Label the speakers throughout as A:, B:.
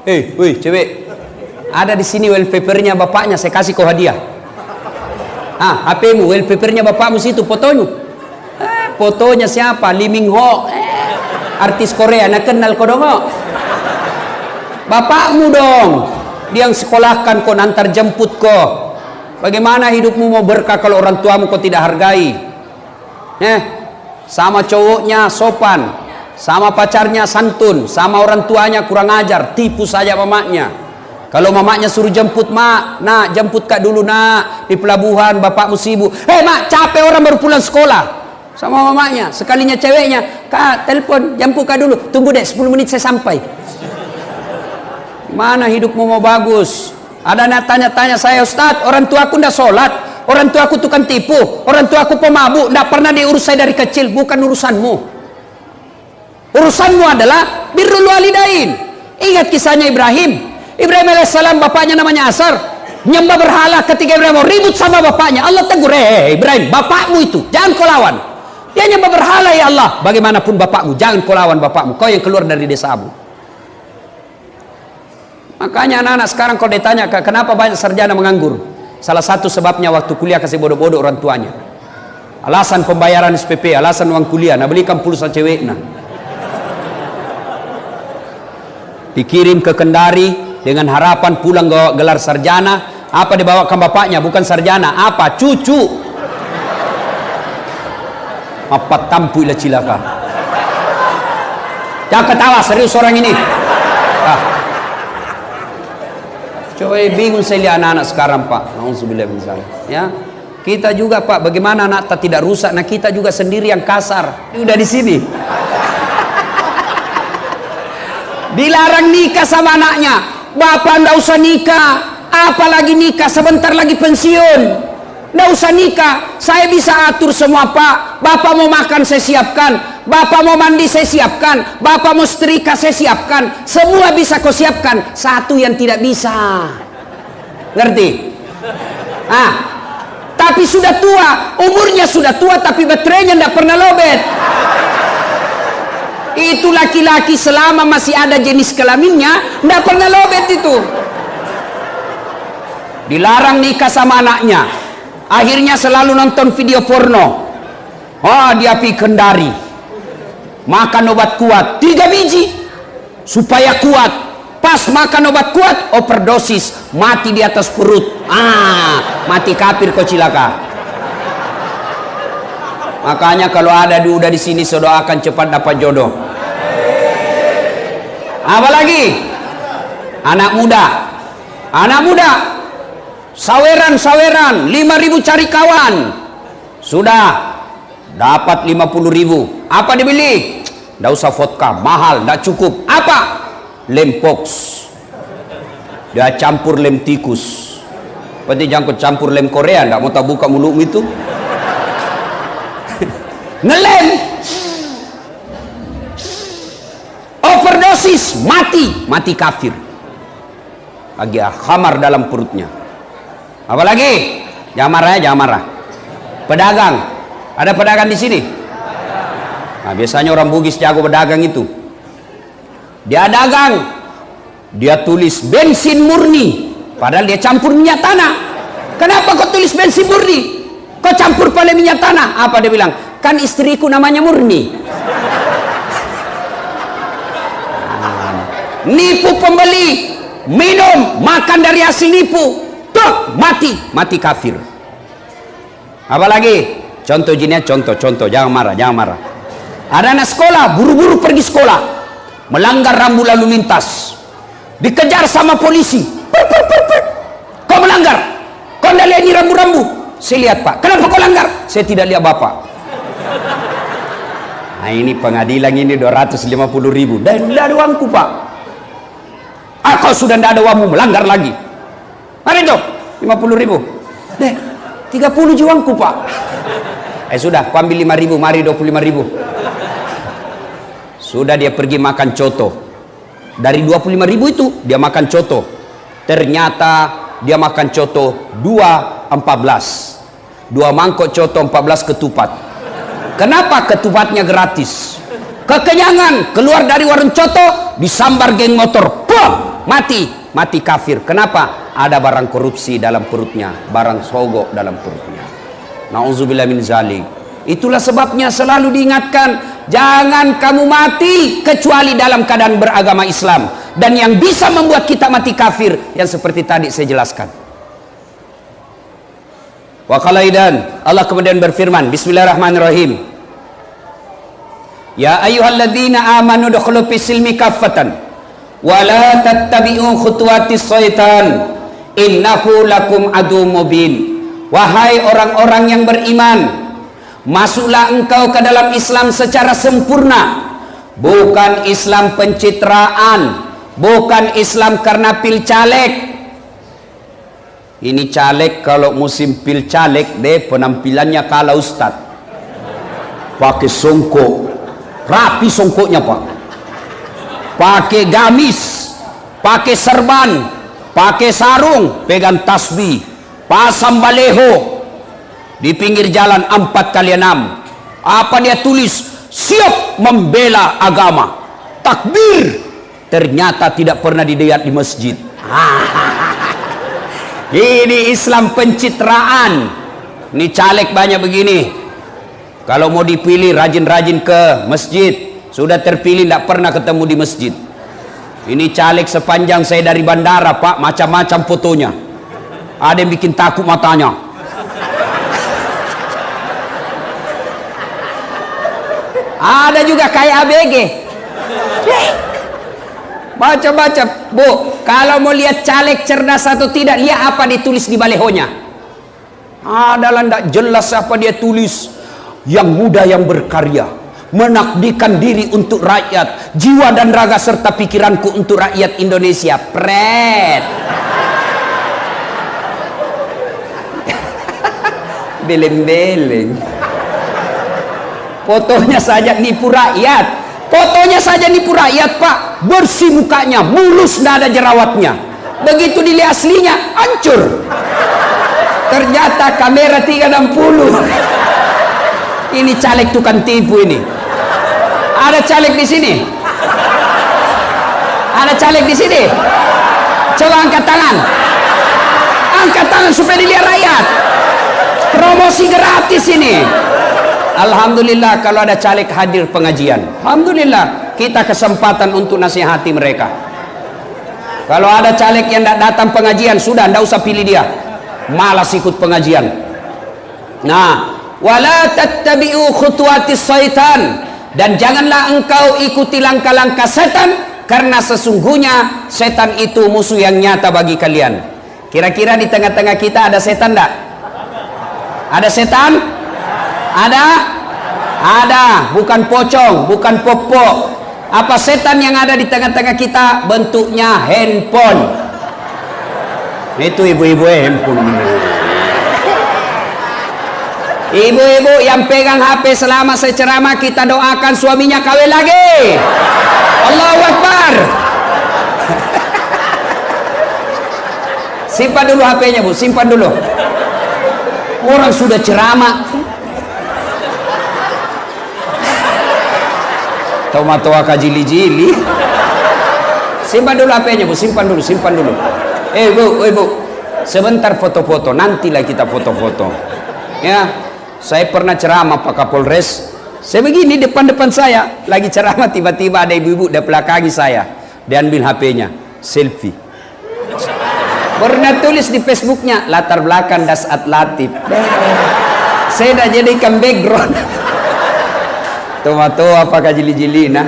A: Woi cewek, ada di sini wallpapernya bapaknya, saya kasih kau hadiah. HP-mu, wallpapernya bapakmu situ, fotonya. Fotonya siapa? Lee Min Ho, artis Korea, nak kenal kau dong? Bapakmu dong, dia yang sekolahkan kau, antar jemput kau. Bagaimana hidupmu mau berkah kalau orang tuamu kau tidak hargai? Sama cowoknya sopan, sama pacarnya santun, sama orang tuanya kurang ajar, tipu saja mamanya. Kalau mamanya suruh jemput, mak, nak jemput kak dulu nak di pelabuhan, bapakmu sibuk. Mak, capek orang baru pulang sekolah. Sama mamanya, sekalinya ceweknya, kak telepon, jemput kak dulu, tunggu deh 10 menit saya sampai. Mana hidupmu mau bagus? Ada anak tanya-tanya saya, Ustadz, orang tua aku ndak sholat, orang tua aku tukang tipu, orang tua aku pemabuk, ndak pernah diurus saya dari kecil. Bukan urusanmu. Urusanmu adalah birrul walidain. Ingat kisahnya Ibrahim. Ibrahim alaihissalam, bapaknya namanya Azar, nyembah berhala. Ketika Ibrahim mau ribut sama bapaknya, Allah tegur, Ibrahim, bapakmu itu jangan kau lawan. Dia nyembah berhala, ya Allah, bagaimanapun bapakmu, jangan kau lawan bapakmu, kau yang keluar dari desamu. Makanya anak-anak sekarang kalau ditanya kenapa banyak sarjana menganggur, salah satu sebabnya waktu kuliah kasih bodoh-bodoh orang tuanya. Alasan pembayaran SPP, alasan uang kuliah, nah belikan pulsa cewek, nah dikirim ke Kendari dengan harapan pulang gelar sarjana. Apa dibawakan bapaknya? Bukan sarjana, apa? Cucu. Apa tampu ila cilaka. Jangan ketawa, serius orang ini. Coba bingung saya lihat anak-anak sekarang, Pak. Nauzubillah min zalik. Ya, kita juga, Pak. Bagaimana anak tak tidak rusak? Nah, kita juga sendiri yang kasar. Ini udah di sini. Dilarang nikah sama anaknya. Bapak ndak usah nikah. Apalagi nikah, sebentar lagi pensiun. Ndak usah nikah. Saya bisa atur semua, Pak. Bapak mau makan saya siapkan. Bapak mau mandi saya siapkan. Bapak mau setrika saya siapkan. Semua bisa kau siapkan. Satu yang tidak bisa. Ngerti? Tapi sudah tua. Umurnya sudah tua tapi baterainya tidak pernah lobet. Itu laki-laki selama masih ada jenis kelaminnya tidak pernah lobet itu. Dilarang nikah sama anaknya. Akhirnya selalu nonton video porno. Dia pergi Kendari. Makan obat kuat 3 biji supaya kuat. Pas makan obat kuat overdosis, mati di atas perut. Mati kafir kau cilaka. Makanya kalau ada udah di sini, saya doakan cepat dapat jodoh. Apalagi anak muda saweran 5.000 cari kawan, sudah dapat 50.000. Apa dibeli? Nggak usah vodka, mahal, nggak cukup. Apa? Lem pox. Dia campur lem tikus. Berarti jangan campur lem Korea, nggak mau tak buka mulutmu itu. Ngelem. Overdosis, mati kafir. Lagi khamar dalam perutnya. Apalagi? Jangan marah. Pedagang. Ada pedagang di sini? Nah, biasanya orang Bugis jago pedagang itu. Dia dagang, dia tulis bensin murni, padahal dia campur minyak tanah. Kenapa kau tulis bensin murni? Kau campur pada minyak tanah? Apa dia bilang? Kan istriku namanya Murni. Nipu pembeli, minum, makan dari hasil nipu, tuh mati kafir. Apalagi? Contoh, jangan marah. Ada anak sekolah, buru-buru pergi sekolah, melanggar rambu lalu lintas, dikejar sama polisi. Kau melanggar, kau tidak lihat ini rambu-rambu? Saya lihat, Pak. Kenapa kau langgar? Saya tidak lihat, Bapak. Nah, ini pengadilan ini 250.000. Dan tidak ada uangku, Pak. Kau sudah tidak ada uangmu, melanggar lagi. Mana itu? 50.000. 30 juangku, Pak. Sudah, kau ambil 5.000, mari 25.000. Sudah, dia pergi makan coto. Dari 25.000 itu dia makan coto. Ternyata dia makan coto 2 mangkok coto, 14 ketupat. Kenapa ketupatnya gratis? Kekenyangan, keluar dari warung coto, disambar geng motor. Pum! mati kafir. Kenapa? Ada barang korupsi dalam perutnya, barang sogok dalam perutnya. Nauzubillah min zalik. Itulah sebabnya selalu diingatkan, jangan kamu mati kecuali dalam keadaan beragama Islam. Dan yang bisa membuat kita mati kafir, yang seperti tadi saya jelaskan. Wa qalaidan, Allah kemudian berfirman, Bismillahirrahmanirrahim. Ya ayyuhalladzina amanu dukhulu fis silmi kaffatan wa la tattabi'u khutuwatis syaitan innahu lakum adu mubin. Wahai orang-orang yang beriman, masuklah engkau ke dalam Islam secara sempurna, bukan Islam pencitraan, bukan Islam karena pil caleg. Ini caleg kalau musim pil caleg deh penampilannya kalah ustad, pakai songkok, rapi songkoknya pak, pakai gamis, pakai serban, pakai sarung, pegang tasbih, pasang baleho di pinggir jalan 4x6. Apa dia tulis? Siap membela agama, takbir. Ternyata tidak pernah dilihat di masjid. Ini Islam pencitraan. Ini caleg banyak begini. Kalau mau dipilih rajin-rajin ke masjid, sudah terpilih tidak pernah ketemu di masjid. Ini caleg sepanjang saya dari bandara pak, macam-macam fotonya. Ada yang bikin takut matanya. Ada juga kayak ABG. Baca-baca, Bu. Kalau mau lihat caleg cerdas atau tidak, lihat apa ditulis di balehonya. Adalah tidak jelas apa dia tulis. Yang muda yang berkarya, mengabdikan diri untuk rakyat, jiwa dan raga serta pikiranku untuk rakyat Indonesia. Pret. Beleng-beleng. Fotonya saja nipu rakyat. Fotonya saja nipu rakyat pak. Bersih mukanya, mulus, tidak ada jerawatnya. Begitu dilihat aslinya, hancur. Ternyata kamera 360. Ini caleg tukang tipu ini. Ada caleg di sini? Ada caleg di sini? Coba angkat tangan. Angkat tangan supaya dilihat rakyat. Promosi gratis ini. Alhamdulillah kalau ada caleg hadir pengajian. Alhamdulillah kita kesempatan untuk nasihati mereka. Kalau ada caleg yang tidak datang pengajian, sudah tidak usah pilih dia, malas ikut pengajian. Nah, wala tattabi'u khutuwatis syaitan, dan janganlah engkau ikuti langkah-langkah setan, karena sesungguhnya setan itu musuh yang nyata bagi kalian. Kira-kira di tengah-tengah kita ada setan tidak? Ada setan? Ada, bukan pocong, bukan popok. Apa setan yang ada di tengah-tengah kita? Bentuknya handphone. Itu ibu-ibu handphone. Ibu-ibu yang pegang HP selama saya ceramah, kita doakan suaminya kawin lagi. Allahu Akbar. Simpan dulu HP-nya bu, simpan dulu. Orang sudah ceramah. Toa kajili-jili. Simpan dulu HP-nya bu, simpan dulu, simpan dulu. Bu, sebentar foto-foto, nantilah kita foto-foto. Ya, saya pernah ceramah Pak Kapolres. Saya begini depan-depan saya, lagi ceramah, tiba-tiba ada ibu-ibu di belakangi saya. Dia ambil HP-nya, selfie. Pernah tulis di Facebooknya, latar belakang Dasat Latif. Saya dah jadikan background. Tuh apakah jili-jili nah.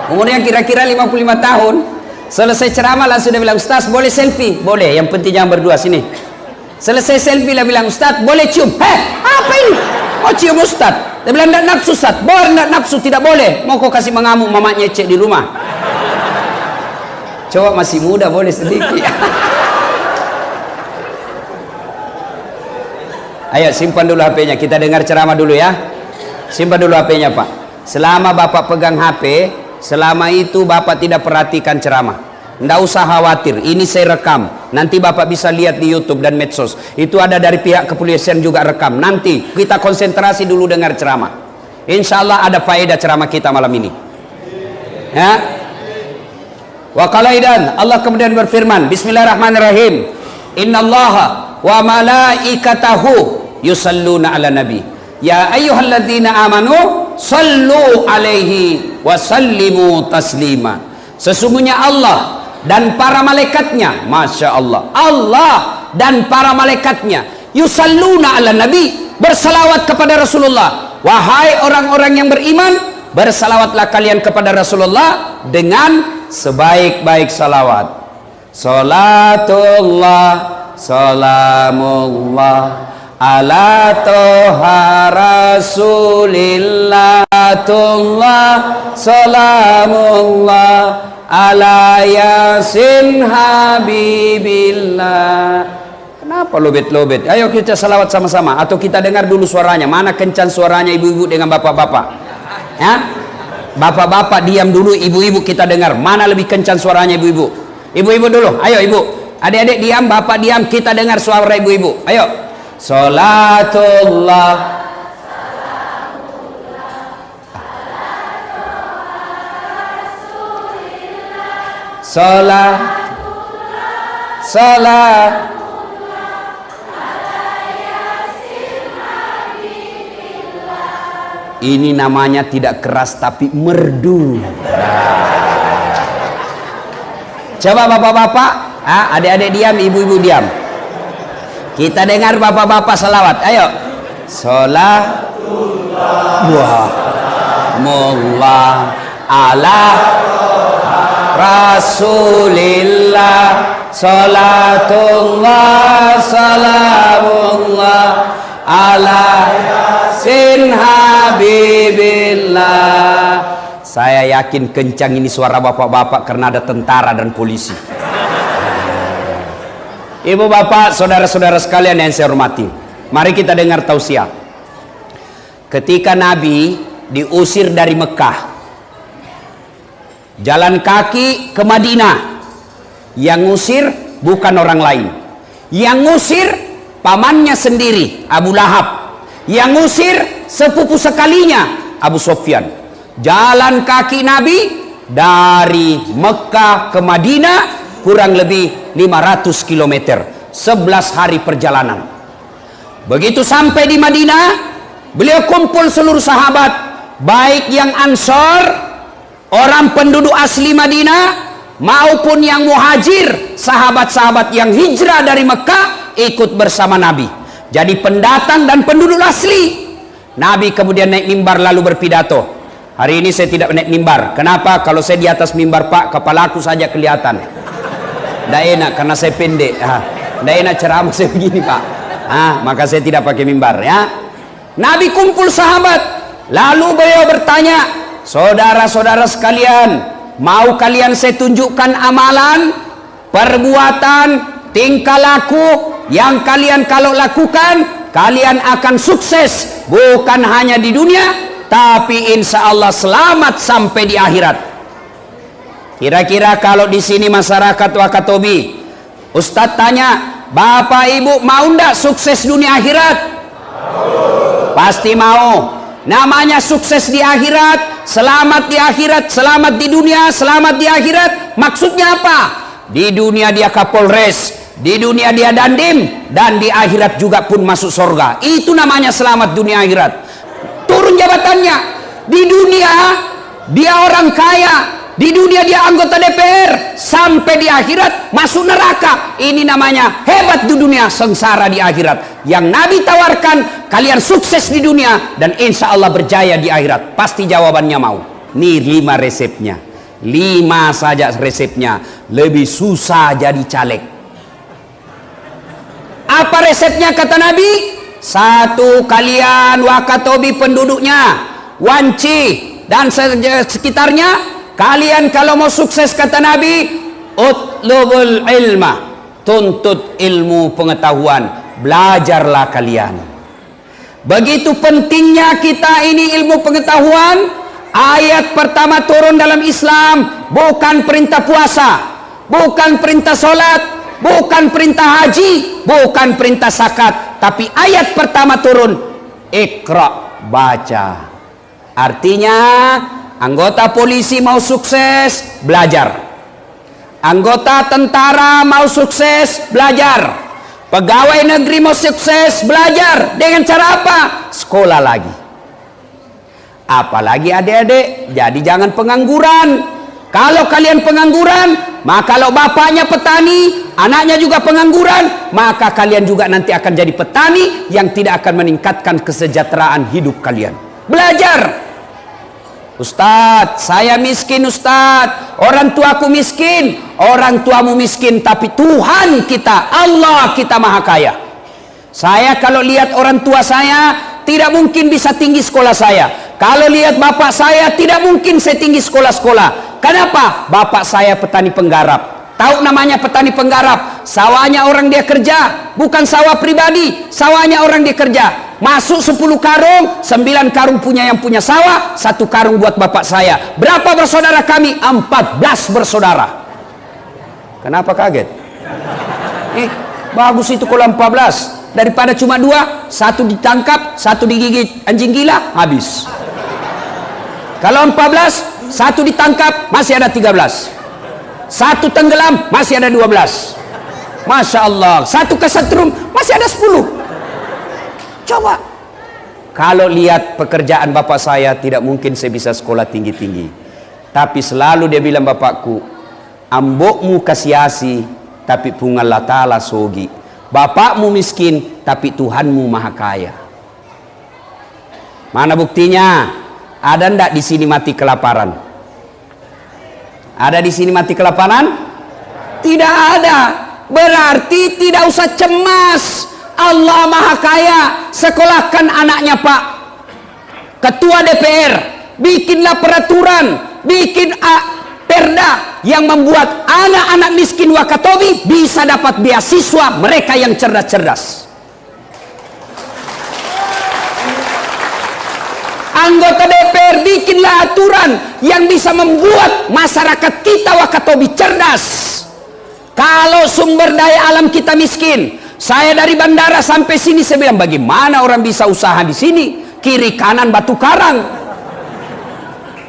A: Umurnya kira-kira 55 tahun. Selesai ceramah langsung dia bilang, Ustaz boleh selfie? Boleh, yang penting jangan berdua, sini. Selesai selfie dia bilang, Ustaz boleh cium? Apa ini? Mau cium Ustaz? Dia bilang, tidak nafsu Ustaz. Boleh, tidak nafsu, tidak boleh. Mau kau kasih mengamuk mamanya cek di rumah? Coba masih muda, boleh sedikit. Ayo simpan dulu HP-nya, kita dengar ceramah dulu ya. Simpan dulu HP-nya Pak. Selama Bapak pegang HP, selama itu Bapak tidak perhatikan ceramah. Nggak usah khawatir, ini saya rekam. Nanti Bapak bisa lihat di YouTube dan medsos. Itu ada dari pihak kepolisian juga rekam. Nanti kita konsentrasi dulu dengar ceramah. Insya Allah ada faedah ceramah kita malam ini. Ya. Wa qala aidan, Allah kemudian berfirman, bismillahirrahmanirrahim, innallaha wa malaikatahu yusalluna ala nabi ya ayyuhalladzina amanu sallu alaihi wa sallimu taslima. Sesungguhnya Allah dan para malaikatnya, Masya Allah, Allah dan para malaikatnya yusalluna ala nabi, bersalawat kepada Rasulullah. Wahai orang-orang yang beriman, bersalawatlah kalian kepada Rasulullah dengan sebaik-baik salawat. Salatullah salamullah ala toha rasulillah, salamullah ala yasin habibillah. Kenapa lobet-lobet? Ayo kita salawat sama-sama, atau kita dengar dulu suaranya. Mana kencang suaranya ibu-ibu dengan bapak-bapak? Ya? Bapak-bapak diam dulu, ibu-ibu kita dengar. Mana lebih kencang suaranya ibu-ibu? Ibu-ibu dulu, ayo ibu. Adik-adik diam, bapak diam, kita dengar suara ibu-ibu. Ayo. Salatullah salat ini namanya tidak keras tapi merdu. Coba bapak-bapak, adik-adik diam, ibu-ibu diam. Kita dengar bapak-bapak salawat. Ayo. Salatullah mullah ala rasulillah, salatullah salamullah ala yasin habibillah. Saya yakin kencang ini suara bapak-bapak karena ada tentara dan polisi. Ibu bapak, saudara-saudara sekalian yang saya hormati, mari kita dengar tausiah. Ketika Nabi diusir dari Mekah, jalan kaki ke Madinah, yang ngusir bukan orang lain, yang ngusir pamannya sendiri, Abu Lahab, yang ngusir sepupu sekalinya, Abu Sufyan. Jalan kaki Nabi dari Mekah ke Madinah kurang lebih 500 km, 11 hari perjalanan. Begitu sampai di Madinah, beliau kumpul seluruh sahabat, baik yang Ansor, orang penduduk asli Madinah, maupun yang muhajir, sahabat-sahabat yang hijrah dari Mekah ikut bersama Nabi. Jadi pendatang dan penduduk asli. Nabi kemudian naik mimbar lalu berpidato. Hari ini saya tidak naik mimbar. Kenapa? Kalau saya di atas mimbar, Pak, kepalaku saja kelihatan. Tidak enak karena saya pendek. Tidak enak ceramah saya begini, Pak. Maka saya tidak pakai mimbar, ya. Nabi kumpul sahabat, lalu beliau bertanya, saudara-saudara sekalian, mau kalian saya tunjukkan amalan, perbuatan, tingkah laku yang kalian kalau lakukan, kalian akan sukses, bukan hanya di dunia, tapi insya Allah selamat sampai di akhirat. Kira-kira kalau di sini masyarakat Wakatobi, Ustadz tanya, Bapak Ibu mau ndak sukses dunia akhirat? Pasti mau. Namanya sukses di akhirat, selamat di akhirat, selamat di dunia, selamat di akhirat. Maksudnya apa? Di dunia dia Kapolres, di dunia dia Dandim, dan di akhirat juga pun masuk surga. Itu namanya selamat dunia akhirat. Turun jabatannya. Di dunia dia orang kaya, di dunia dia anggota DPR, sampai di akhirat masuk neraka. Ini namanya hebat di dunia, sengsara di akhirat. Yang Nabi tawarkan, kalian sukses di dunia dan insya Allah berjaya di akhirat. Pasti jawabannya mau. Nih 5 resepnya, 5 saja resepnya. Lebih susah jadi caleg. Apa resepnya kata Nabi? 1, kalian Wakatobi penduduknya, Wanci dan sekitarnya, kalian kalau mau sukses kata Nabi, utlubul ilma, tuntut ilmu pengetahuan, belajarlah kalian. Begitu pentingnya kita ini ilmu pengetahuan. Ayat pertama turun dalam Islam bukan perintah puasa, bukan perintah sholat, bukan perintah haji, bukan perintah zakat, tapi ayat pertama turun, Iqra, baca. Artinya anggota polisi mau sukses, belajar. Anggota tentara mau sukses, belajar. Pegawai negeri mau sukses, belajar. Dengan cara apa? Sekolah lagi. Apalagi adik-adik, jadi jangan pengangguran. Kalau kalian pengangguran, maka kalau bapaknya petani, anaknya juga pengangguran, maka kalian juga nanti akan jadi petani yang tidak akan meningkatkan kesejahteraan hidup kalian. Belajar. Ustadz, saya miskin Ustadz, orang tuaku miskin. Orang tuamu miskin, tapi Tuhan kita, Allah kita maha kaya. Saya kalau lihat orang tua saya, tidak mungkin bisa tinggi sekolah saya. Kalau lihat bapak saya, tidak mungkin saya tinggi sekolah-sekolah. Kenapa? Bapak saya petani penggarap. Tahu namanya petani penggarap? Sawahnya orang dia kerja, bukan sawah pribadi. Sawahnya orang dia kerja. Masuk 10 karung, 9 karung punya yang punya sawah, 1 karung buat bapak saya. Berapa bersaudara kami? 14 bersaudara. Kenapa kaget? Bagus itu kalau 14. Daripada cuma 2, 1 ditangkap, 1 digigit anjing gila, habis. Kalau 14, 1 ditangkap, masih ada 13. 1 tenggelam, masih ada 12. Masya Allah. 1 kesetrum, masih ada 10. Coba. Kalau lihat pekerjaan bapak saya, tidak mungkin saya bisa sekolah tinggi-tinggi. Tapi selalu dia bilang bapakku, ambokmu kasiasi, tapi pungallah ta'ala sogi. Bapakmu miskin, tapi Tuhanmu maha kaya. Mana buktinya? Ada ndak di sini mati kelaparan? Ada di sini mati kelaparan? Tidak ada. Berarti tidak usah cemas. Allah maha kaya. Sekolahkan anaknya Pak Ketua DPR, bikinlah peraturan, bikin perda yang membuat anak-anak miskin Wakatobi bisa dapat beasiswa, mereka yang cerdas-cerdas. Anggota DPR bikinlah aturan yang bisa membuat masyarakat kita Wakatobi cerdas. Kalau sumber daya alam kita miskin, saya dari bandara sampai sini saya bilang bagaimana orang bisa usaha di sini? Kiri kanan batu karang.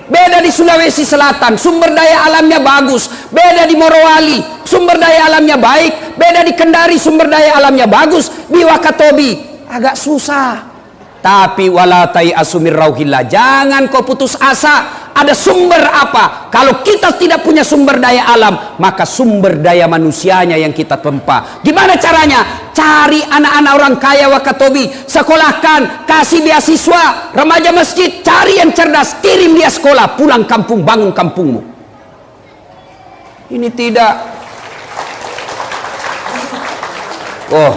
A: Beda di Sulawesi Selatan, sumber daya alamnya bagus. Beda di Morowali, sumber daya alamnya baik. Beda di Kendari, sumber daya alamnya bagus. Di Wakatobi agak susah. Tapi wala tai'asu min rauhillah, jangan kau putus asa. Ada sumber apa? Kalau kita tidak punya sumber daya alam, maka sumber daya manusianya yang kita tempa. Gimana caranya? Cari anak-anak orang kaya Wakatobi, sekolahkan, kasih beasiswa, remaja masjid, cari yang cerdas, kirim dia sekolah, pulang kampung, bangun kampungmu. Ini tidak. Oh,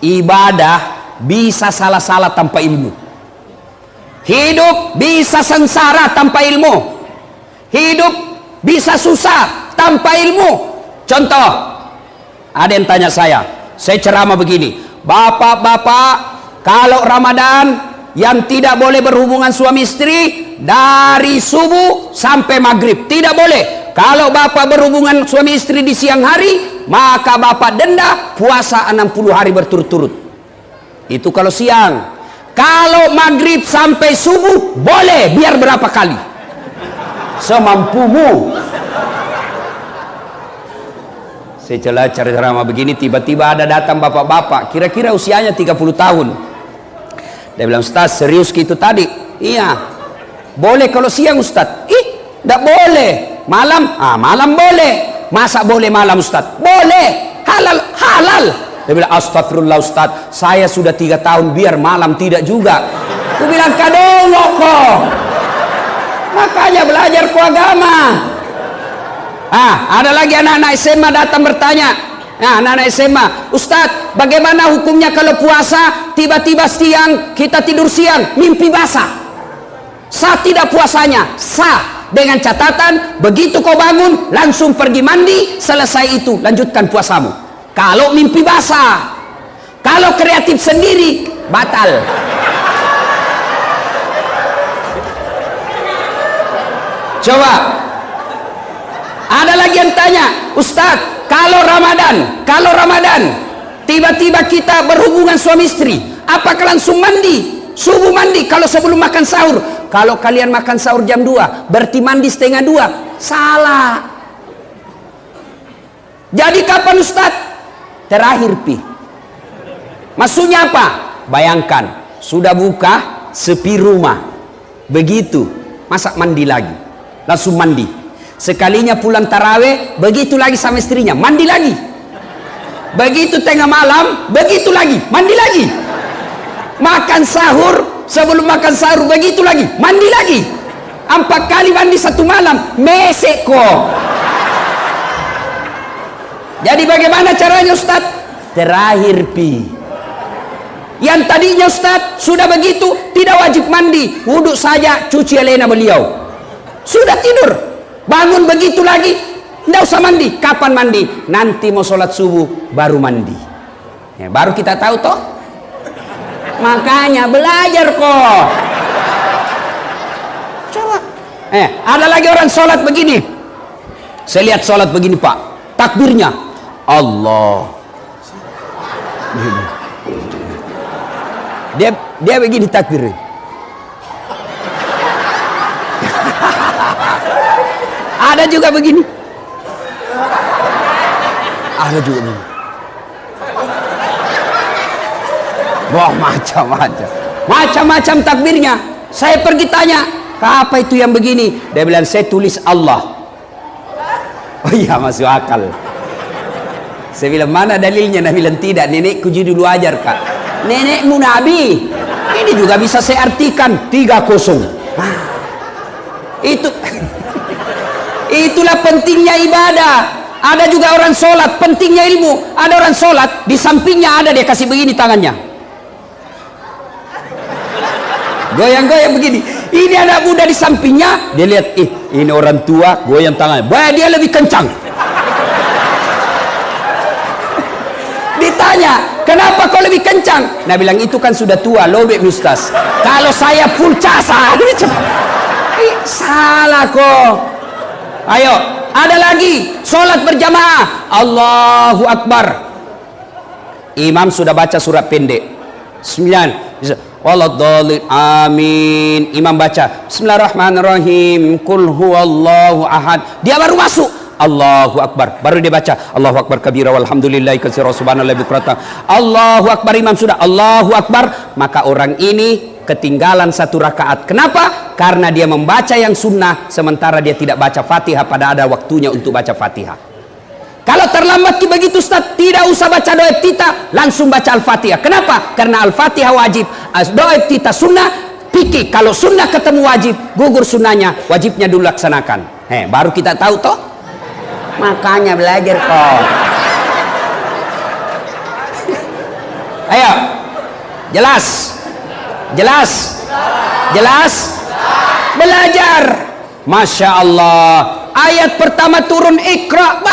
A: ibadah bisa salah-salah tanpa ilmu. Hidup bisa sengsara tanpa ilmu. Hidup bisa susah tanpa ilmu. Contoh, ada yang tanya saya ceramah begini, bapak-bapak kalau Ramadan yang tidak boleh berhubungan suami istri dari subuh sampai maghrib, tidak boleh. Kalau bapak berhubungan suami istri di siang hari, maka bapak denda puasa 60 hari berturut-turut. Itu kalau siang. Kalau maghrib sampai subuh boleh, biar berapa kali semampumu. Saya ceramah begini, tiba-tiba ada datang bapak-bapak, kira-kira usianya 30 tahun. Dia bilang, Ustaz serius gitu tadi? Iya. Boleh kalau siang Ustaz? Tidak boleh. Malam? Malam boleh. Masa boleh malam Ustaz? Boleh. Halal. Dia bilang, astagfirullah Ustaz, saya sudah 3 tahun, biar malam tidak juga. Aku bilang, kadolok kok. Makanya belajar ku agama. Ada lagi anak-anak SMA datang bertanya. Anak-anak SMA, Ustaz, bagaimana hukumnya kalau puasa, tiba-tiba siang, kita tidur siang, mimpi basah. Sah tidak puasanya? Sah. Dengan catatan, begitu kau bangun, langsung pergi mandi, selesai itu, lanjutkan puasamu. Kalau mimpi basah, kalau kreatif sendiri batal. Coba. Ada lagi yang tanya, Ustadz, kalau Ramadan, tiba-tiba kita berhubungan suami istri, apakah langsung mandi? Subuh mandi kalau sebelum makan sahur. Kalau kalian makan sahur jam 2, berarti mandi setengah 2. Salah. Jadi kapan Ustaz? Terakhir pi. Maksudnya apa? Bayangkan, sudah buka sepi rumah. Begitu, masa mandi lagi. Langsung mandi. Sekalinya pulang taraweh, begitu lagi sama istrinya, mandi lagi. Begitu tengah malam, begitu lagi, mandi lagi. Makan sahur, sebelum makan sahur, begitu lagi, mandi lagi. 4 kali mandi satu malam, mesek kok. Jadi bagaimana caranya Ustaz? Terakhir pi. Yang tadinya Ustaz sudah begitu, tidak wajib mandi, wudhu saja, cuci lena beliau. Sudah tidur, bangun begitu lagi, tidak usah mandi. Kapan mandi? Nanti mau sholat subuh baru mandi. Ya, baru kita tahu toh. Makanya belajar kok. Coba. Ada lagi orang sholat begini. Saya lihat sholat begini Pak. Takbirnya Allah. Dia begini takbirnya. Ada juga begini. Ada juga begini. Wah, macam-macam takbirnya. Saya pergi tanya, apa itu yang begini? Dia bilang, saya tulis Allah. Oh iya, masuk akal. Saya bilang, mana dalilnya? Dia bilang, tidak, nenekku dulu ajar Kak. Nenekmu Nabi. Ini juga bisa saya artikan 3-0. Itulah pentingnya ibadah. Ada juga orang sholat, pentingnya ilmu. Ada orang sholat, di sampingnya ada dia kasih begini tangannya. Goyang-goyang begini. Ini anak muda di sampingnya, dia lihat, ini orang tua goyang tangannya. Bah, dia lebih kencang. Ditanya, kenapa kau lebih kencang? Nah bilang, itu kan sudah tua, lobek Ustaz. Kalau saya full casa. Salah kok. Ayo, ada lagi sholat berjamaah. Allahu Akbar. Imam sudah baca surat pendek 9. Waladhdallin, amin. Imam baca Bismillahirrahmanirrahim, Qul huwallahu ahad. Dia baru masuk Allahu Akbar, baru dia baca Allahu Akbar kabira walhamdulillahi katsira subhanallahi bukratan. Allahu Akbar, imam sudah Allahu Akbar, maka orang ini ketinggalan 1 rakaat. Kenapa? Karena dia membaca yang sunnah sementara dia tidak baca Fatihah pada ada waktunya untuk baca Fatihah. Kalau terlambat begitu Ustaz, tidak usah baca doa iftitah, langsung baca Al-Fatihah. Kenapa? Karena Al-Fatihah wajib, doa iftitah sunnah. Pikir kalau sunnah ketemu wajib, gugur sunnahnya, wajibnya dulu laksanakan. Baru kita tahu toh. Makanya belajar kok. Ayo, jelas, belajar. Masya Allah. Ayat pertama turun, Iqra,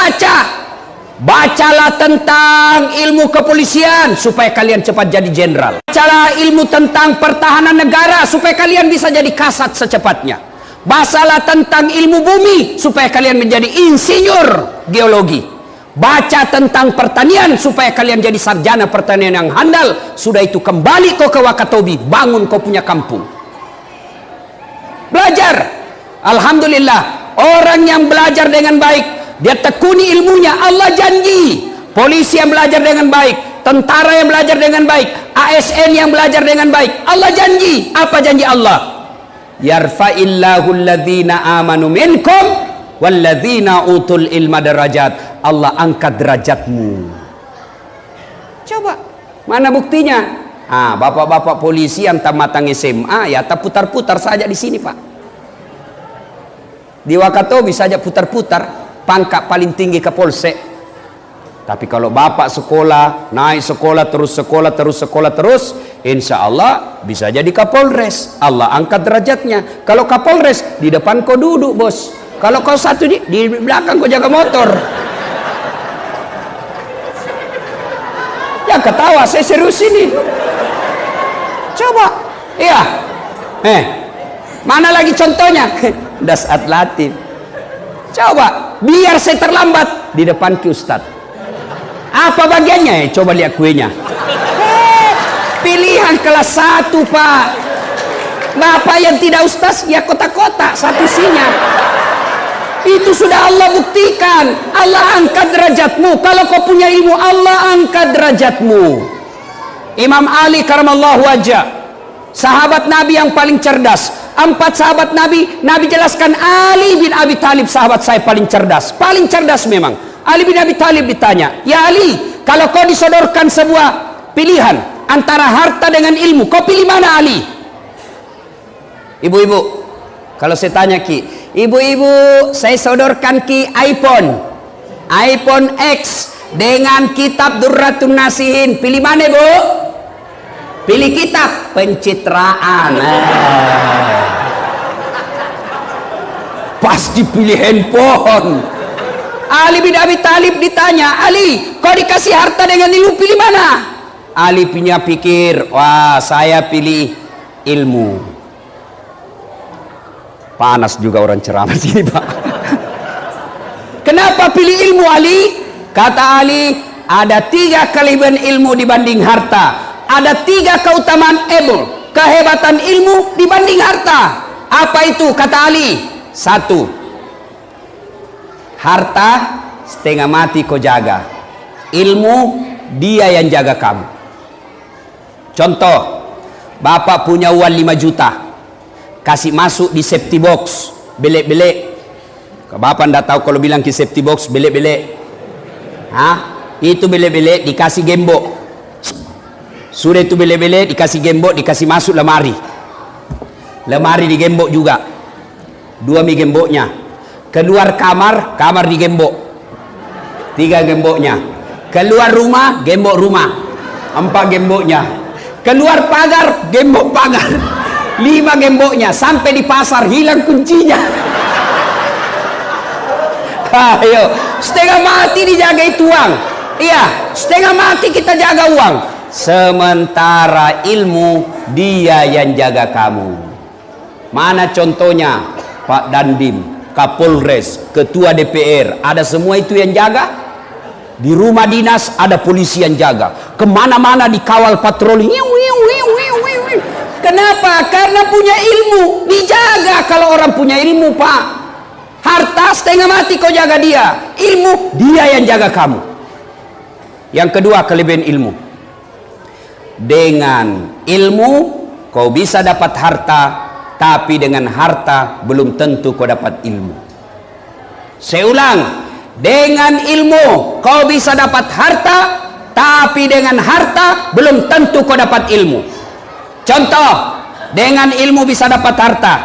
A: bacalah tentang ilmu kepolisian supaya kalian cepat jadi jenderal. Bacalah ilmu tentang pertahanan negara supaya kalian bisa jadi kasat secepatnya. Bacalah tentang ilmu bumi supaya kalian menjadi insinyur geologi. Baca tentang pertanian supaya kalian jadi sarjana pertanian yang handal. Sudah itu kembali kau ke Wakatobi, bangun kau punya kampung. Belajar. Alhamdulillah. Orang yang belajar dengan baik, dia tekuni ilmunya, Allah janji. Polisi yang belajar dengan baik, tentara yang belajar dengan baik, ASN yang belajar dengan baik, Allah janji. Apa janji Allah? Yarfa'illahu alladhina amanu minkum walladhina utul ilma darajat. Allah angkat derajatmu. Coba, mana buktinya? Bapak-bapak polisi yang tamatang SMA, ya tak putar-putar saja di sini Pak. Di Wakatobi saja putar-putar, pangkat paling tinggi Kapolsek. Tapi kalau bapak sekolah, naik sekolah terus, insya Allah bisa jadi Kapolres. Allah angkat derajatnya. Kalau Kapolres, di depan kau duduk bos. Kalau kau satu di belakang kau jaga motor. Ya ketawa, saya serius ini. Coba, iya. Mana lagi contohnya? Dasat Latif. Coba, biar saya terlambat di depan ki Ustaz. Apa bagiannya? Coba lihat kuenya. Pilihan kelas 1 Pak. Bapak yang tidak Ustaz, ya kotak-kotak satu sinya. Itu sudah Allah buktikan. Allah angkat derajatmu. Kalau kau punya ilmu, Allah angkat derajatmu. Imam Ali karamallahu wajah, sahabat Nabi yang paling cerdas. 4 sahabat Nabi, Nabi jelaskan Ali bin Abi Thalib sahabat saya paling cerdas. Paling cerdas memang. Ali bin Abi Thalib ditanya, "Ya Ali, kalau kau disodorkan sebuah pilihan antara harta dengan ilmu, kau pilih mana Ali?" Ibu-ibu, kalau saya tanya Ki, ibu-ibu, saya sodorkan Ki iPhone X dengan kitab Durratun Nasihin, pilih mana Bu? Pilih kitab pencitraan. Pasti pilih handphone. Ali bin Abi Thalib ditanya, "Ali, kau dikasih harta dengan ilmu, pilih mana?" Ali punya pikir, wah saya pilih ilmu. Panas juga orang ceramah sini Pak. Kenapa pilih ilmu Ali? Kata Ali, ada 3 kelebihan ilmu dibanding harta. Ada 3 keutamaan ilmu, kehebatan ilmu dibanding harta. Apa itu? Kata Ali. 1, harta setengah mati kau jaga, ilmu dia yang jaga kamu. Contoh, bapak punya uang 5 juta, kasih masuk di safety box, belek-belek. Bapak ndak tahu kalau bilang ke safety box belek-belek. Itu belek-belek dikasih gembok. Sudah itu belek-belek dikasih gembok, dikasih masuk lemari. Lemari digembok juga. 2 mi gemboknya. Keluar kamar, kamar digembok. 3 gemboknya. Keluar rumah, gembok rumah. 4 gemboknya. Keluar pagar, gembok pagar. 5 gemboknya. Sampai di pasar hilang kuncinya. Ayo, setengah mati dijaga itu uang. Iya, setengah mati kita jaga uang. Sementara ilmu dia yang jaga kamu. Mana contohnya? Pak Dandim, Kapolres, Ketua DPR, ada semua itu yang jaga. Di rumah dinas ada polisi yang jaga. Kemana-mana dikawal patroli. Kenapa? Karena punya ilmu, dijaga. Kalau orang punya ilmu Pak, harta setengah mati kau jaga dia, ilmu dia yang jaga kamu. Yang kedua kelebihan ilmu, dengan ilmu kau bisa dapat harta, tapi dengan harta belum tentu kau dapat ilmu. Saya ulang, dengan ilmu kau bisa dapat harta, tapi dengan harta belum tentu kau dapat ilmu. Contoh, dengan ilmu bisa dapat harta.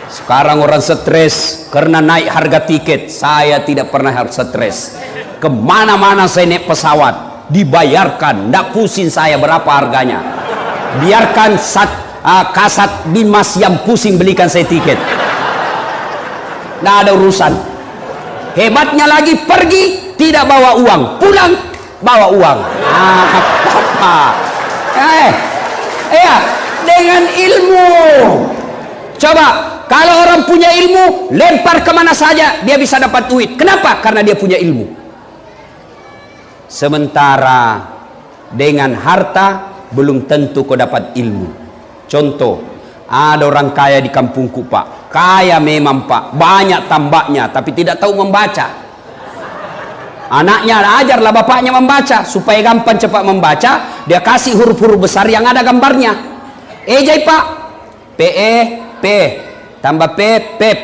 A: Sekarang orang stres karena naik harga tiket. Saya tidak pernah harus stres. Kemana-mana saya naik pesawat dibayarkan, ndak pusing saya berapa harganya. Biarkan Kasat Bimas yang pusing belikan saya tiket, nggak ada urusan. Hebatnya lagi, pergi tidak bawa uang, pulang bawa uang. Dengan ilmu. Coba kalau orang punya ilmu, lempar kemana saja dia bisa dapat duit. Kenapa? Karena dia punya ilmu. Sementara dengan harta belum tentu kau dapat ilmu. Contoh, ada orang kaya di kampungku Pak, kaya memang Pak, banyak tambaknya, tapi tidak tahu membaca. Anaknya ajarlah bapaknya membaca supaya gampang cepat membaca. Dia kasih huruf-huruf besar yang ada gambarnya. Ejai Pak, PE P, tambah P pep,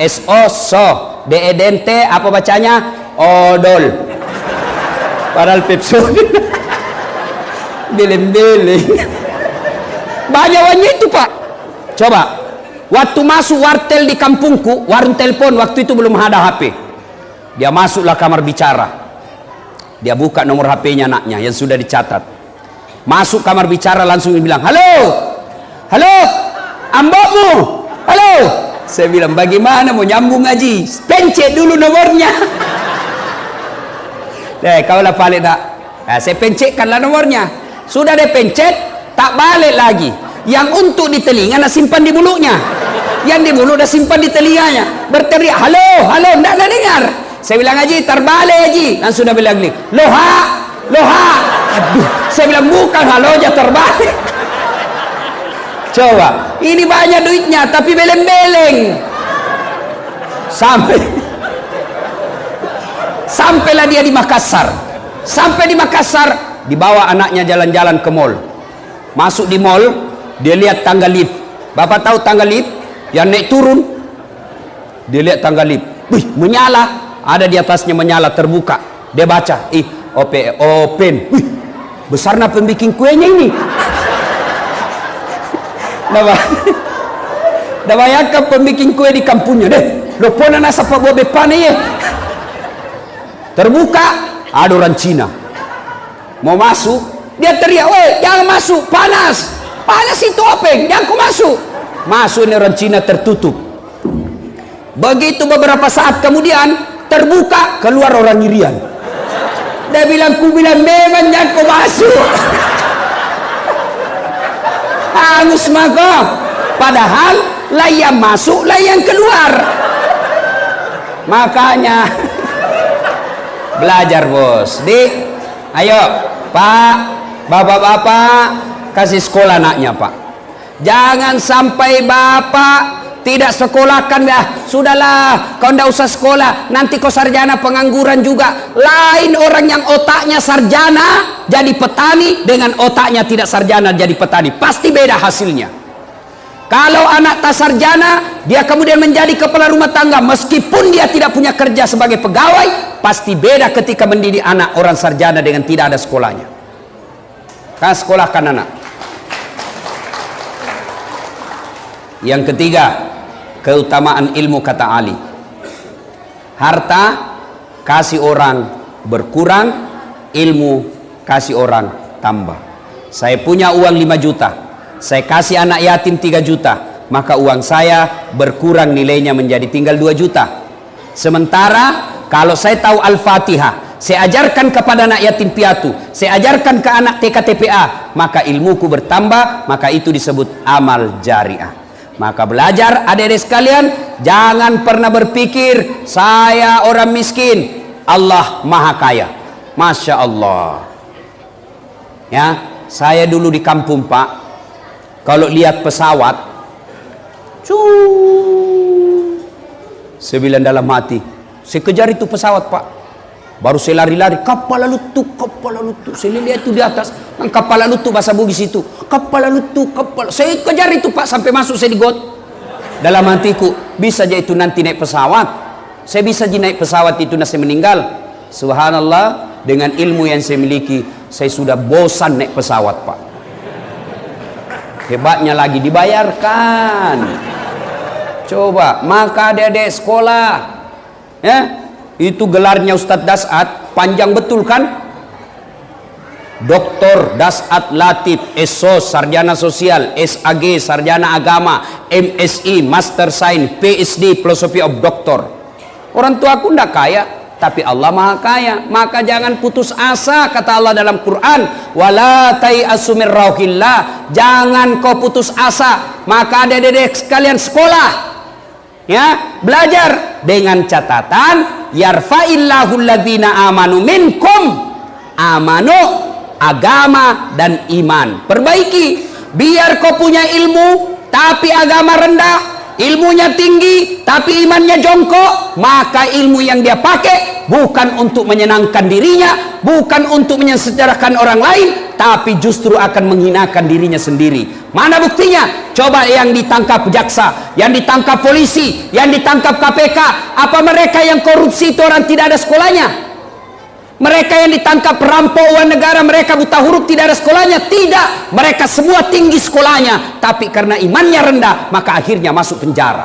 A: SO so, DE dente apa bacanya? Odol. Padahal Pepsodent. Deleng-deleng. Banyawannya itu Pak. Coba, waktu masuk wartel di kampungku, warung telepon waktu itu belum ada HP. Dia masuklah kamar bicara. Dia buka nomor HP-nya anaknya yang sudah dicatat. Masuk kamar bicara langsung bilang, "Halo, halo, ambokmu, halo." Saya bilang, "Bagaimana mau nyambung ngaji? Pencet dulu nomornya." Kaulah paling tak. Saya pencetkanlah nomornya. Sudah dia pencet, tak balik lagi. Yang untuk di telinga nak simpan di mulutnya. Yang di mulut dah simpan di telinganya. Berteriak, "Halo, halo," tidak ada dengar. Saya bilang, "Haji, terbalik Haji." Langsung dah bilang, "Loha, loha." Aduh, saya bilang, "Bukan halo aja terbalik." Coba, Ini banyak duitnya, tapi beleng-beleng. Sampailah dia di Makassar. Sampai di Makassar, dibawa anaknya jalan-jalan ke mall. Masuk di mall, dia lihat tangga lift. Bapak tahu tangga lift yang naik turun? Dia lihat tangga lift, wih, menyala. Ada di atasnya menyala, terbuka. Dia baca, open. Wih, besarnya pembikin kuenya ini. Dah bayangkan pembikin kue di kampungnya deh. Lopona nasa pak buat bepane ya. Terbuka, ada orang Cina. Mau masuk, dia teriak, "Weh, jangan masuk, panas. Panas itu open, jangan kau masuk." Masuk, ini orang Cina, tertutup. Begitu beberapa saat kemudian terbuka, keluar orang Irian. Dia bilang, "Ku bilang memang jangan kau masuk." Hangus maka. Padahal lah yang masuk, lah yang keluar. Makanya belajar bos. Ayo Pak, bapak-bapak kasih sekolah anaknya Pak. Jangan sampai bapak tidak sekolahkan, sudahlah, kau ndak usah sekolah, nanti kau sarjana pengangguran juga. Lain orang yang otaknya sarjana jadi petani dengan otaknya tidak sarjana jadi petani, pasti beda hasilnya. Kalau anak tak sarjana, dia kemudian menjadi kepala rumah tangga, meskipun dia tidak punya kerja sebagai pegawai, pasti beda ketika mendidik anak orang sarjana dengan tidak ada sekolahnya. Kan sekolahkan anak. Yang ketiga, keutamaan ilmu, kata Ali. Harta kasih orang berkurang, ilmu kasih orang tambah. Saya punya uang 5 juta, saya kasih anak yatim 3 juta, maka uang saya berkurang nilainya menjadi tinggal 2 juta. Sementara kalau saya tahu Al-Fatihah, saya ajarkan kepada anak yatim piatu, saya ajarkan ke anak TK-TPA, maka ilmuku bertambah, maka itu disebut amal jariah. Maka belajar adik-adik sekalian, jangan pernah berpikir saya orang miskin, Allah maha kaya. Masya Allah. Ya, saya dulu di kampung Pak, kalau lihat pesawat, saya bilang dalam hati, saya kejar itu pesawat Pak. Baru saya lari-lari, kapal lalu tuh. Saya lihat itu di atas, kapal lalu tuh bahasa Bugis itu. Kapal lalu tuh, kapal. Saya kejar itu Pak sampai masuk saya di got. Dalam hatiku, bisa aja itu nanti naik pesawat. Saya bisa aja naik pesawat itu nanti meninggal. Subhanallah, dengan ilmu yang saya miliki, saya sudah bosan naik pesawat Pak. Hebatnya lagi dibayarkan. Coba, maka adik-adik sekolah, ya, itu gelarnya Ustadz Dasat panjang betul kan? Doktor Dasat Latif, SOS sarjana sosial, SAG sarjana agama, MSI Master Sains, PhD Philosophy of Doctor. Orang tua aku ndak kaya, tapi Allah maha kaya. Maka jangan putus asa, kata Allah dalam Quran, wala tai'asu min rauhillah. Jangan kau putus asa. Maka adik-adik sekalian sekolah, ya, belajar dengan catatan yarfa'illahu alladzina amanu minkum, amanu agama dan iman. Perbaiki, biar kau punya ilmu tapi agama rendah, ilmunya tinggi tapi imannya jongkok, maka ilmu yang dia pakai bukan untuk menyenangkan dirinya, bukan untuk menyejahterakan orang lain, tapi justru akan menghinakan dirinya sendiri. Mana buktinya? Coba yang ditangkap jaksa, yang ditangkap polisi, yang ditangkap KPK, apa mereka yang korupsi itu orang tidak ada sekolahnya? Mereka yang ditangkap perampok uang negara, mereka buta huruf tidak ada sekolahnya? Tidak, mereka semua tinggi sekolahnya, tapi karena imannya rendah, maka akhirnya masuk penjara.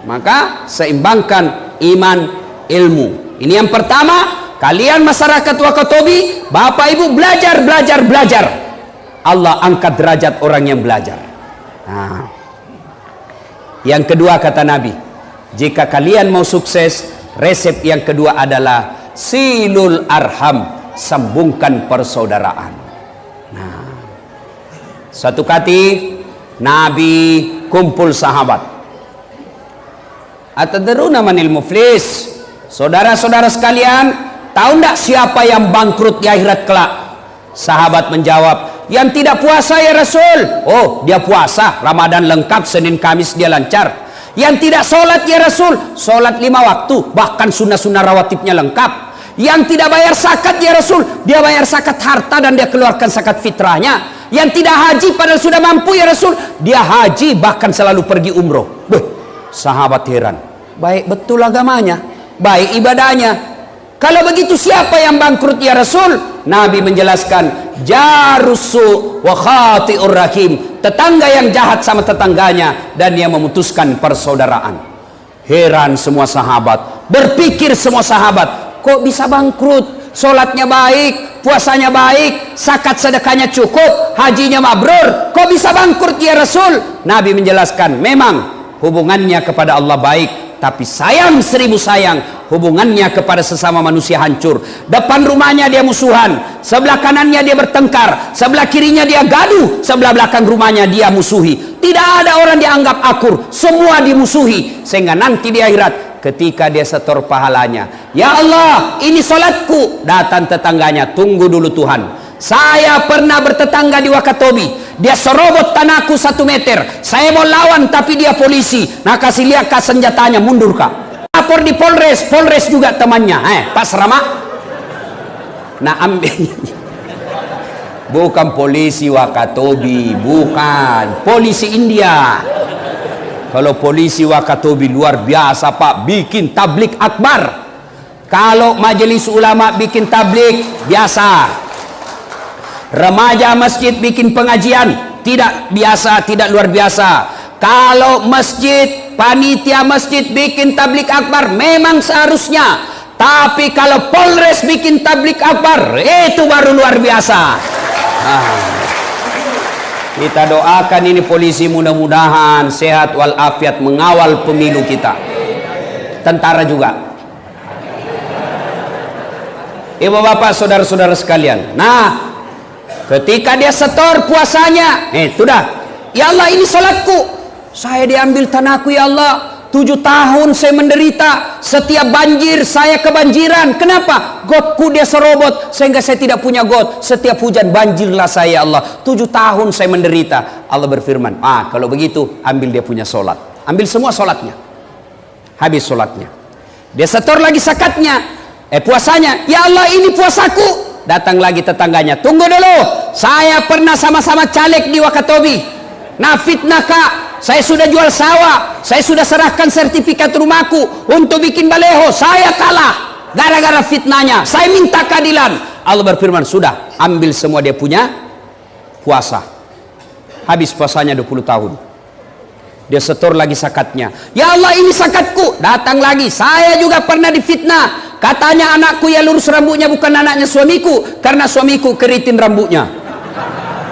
A: Maka seimbangkan iman, ilmu. Ini yang pertama. Kalian masyarakat Wakatobi, Bapak Ibu, belajar. Allah angkat derajat orang yang belajar. Nah, yang kedua kata Nabi, jika kalian mau sukses, resep yang kedua adalah silul arham, sambungkan persaudaraan. Nah, suatu kali Nabi kumpul sahabat. Atadruna manil muflis? Saudara-saudara sekalian, tahu enggak siapa yang bangkrut di akhirat kelak? Sahabat menjawab, Yang tidak puasa ya Rasul, oh dia puasa, Ramadan lengkap, Senin Kamis dia lancar. Yang tidak sholat ya Rasul, sholat 5 waktu, bahkan sunnah-sunnah rawatibnya lengkap. Yang tidak bayar zakat ya Rasul, dia bayar zakat harta dan dia keluarkan zakat fitrahnya. Yang tidak haji padahal sudah mampu ya Rasul, dia haji bahkan selalu pergi umroh. Sahabat heran, baik betul agamanya, baik ibadahnya. Kalau begitu siapa yang bangkrut ya Rasul? Nabi menjelaskan, jarusu wa khati'ur rahim, tetangga yang jahat sama tetangganya dan dia memutuskan persaudaraan. Heran semua sahabat, berpikir semua sahabat, kok bisa bangkrut? Sholatnya baik, puasanya baik, zakat sedekahnya cukup, hajinya mabrur, kok bisa bangkrut ya Rasul? Nabi menjelaskan, memang hubungannya kepada Allah baik, tapi sayang 1000 sayang, hubungannya kepada sesama manusia hancur. Depan rumahnya dia musuhan, sebelah kanannya dia bertengkar, sebelah kirinya dia gaduh, sebelah belakang rumahnya dia musuhi. Tidak ada orang dianggap akur, semua dimusuhi. Sehingga nanti di akhirat ketika dia setor pahalanya, ya Allah ini sholatku, datang tetangganya, tunggu dulu Tuhan, saya pernah bertetangga di Wakatobi, dia serobot tanahku 1 meter, saya mau lawan tapi dia polisi, nah kasih lihat kah senjatanya, mundur kak, lapor di Polres, Polres juga temannya, Pak Serama, nah ambil. Bukan polisi Wakatobi, bukan polisi India. Kalau polisi Wakatobi luar biasa Pak, bikin tablik akbar. Kalau majelis ulama bikin tablik biasa, remaja masjid bikin pengajian tidak biasa, tidak luar biasa. Kalau masjid, panitia masjid bikin tablik akbar memang seharusnya. Tapi kalau Polres bikin tablik akbar, itu baru luar biasa. Kita doakan ini polisi mudah-mudahan sehat walafiat mengawal pemilu kita. Tentara juga. Ibu bapak saudara-saudara sekalian. Nah, ketika dia setor puasanya, sudah. Ya Allah ini salatku. Saya diambil tanahku ya Allah. 7 tahun saya menderita, setiap banjir saya kebanjiran. Kenapa? Gotku dia serobot sehingga saya tidak punya got. Setiap hujan banjirlah saya ya Allah. 7 tahun saya menderita. Allah berfirman, kalau begitu ambil dia punya solat, ambil semua solatnya, habis solatnya. Dia setor lagi zakatnya, puasanya. Ya Allah ini puasaku. Datang lagi tetangganya, tunggu dulu, saya pernah sama-sama caleg di Wakatobi. Nah fitnah kak, saya sudah jual sawah, saya sudah serahkan sertifikat rumahku untuk bikin baleho, saya kalah gara-gara fitnahnya, saya minta keadilan. Allah berfirman, sudah ambil semua dia punya puasa, habis puasanya 20 tahun. Dia setor lagi zakatnya. Ya Allah ini zakatku. Datang lagi, saya juga pernah difitnah, katanya anakku ya lurus rambutnya bukan anaknya suamiku karena suamiku keritin rambutnya.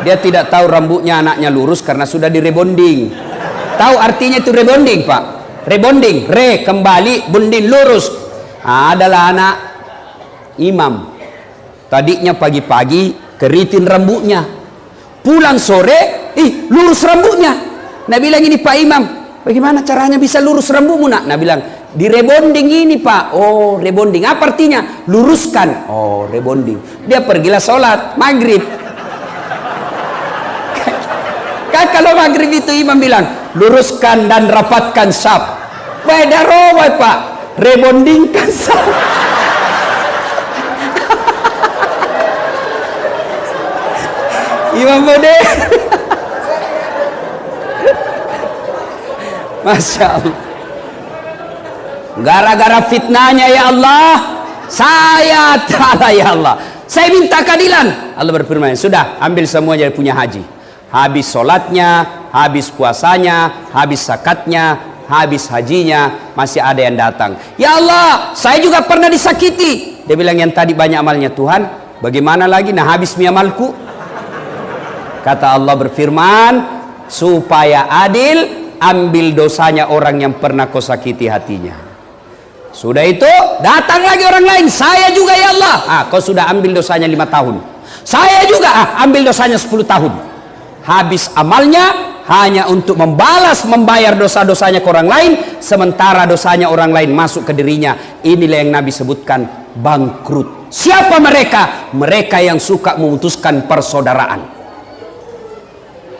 A: Dia tidak tahu rambutnya anaknya lurus karena sudah direbonding. Tahu artinya itu rebonding Pak? Rebonding, kembali, bonding lurus. Adalah anak imam. Tadinya pagi-pagi keritin rambutnya, pulang sore, lurus rambutnya. Nah bilang ini Pak Imam, bagaimana caranya bisa lurus rambutmu nak? Nah bilang, di rebonding ini Pak. Oh rebonding, apa artinya? Luruskan. Oh rebonding. Dia pergilah sholat maghrib. Kalau maghrib itu imam bilang, luruskan dan rapatkan saf. Beda robot Pak, rebondingkan saf. Imam Bode. Masya Allah. Gara-gara fitnahnya ya Allah, saya ta'ala ya Allah, saya minta keadilan. Allah berfirman, sudah ambil semuanya punya haji. Habis sholatnya, habis puasanya, habis zakatnya, habis hajinya, masih ada yang datang. Ya Allah, saya juga pernah disakiti. Dia bilang yang tadi banyak amalnya Tuhan, bagaimana lagi? Nah habis amalku. Kata Allah berfirman, supaya adil, ambil dosanya orang yang pernah kau sakiti hatinya. Sudah itu, datang lagi orang lain. Saya juga ya Allah. Kau sudah ambil dosanya 5 tahun. Saya juga, ambil dosanya 10 tahun. Habis amalnya hanya untuk membayar dosa-dosanya ke orang lain, sementara dosanya orang lain masuk ke dirinya. Inilah yang Nabi sebutkan bangkrut. Siapa mereka? Mereka yang suka memutuskan persaudaraan.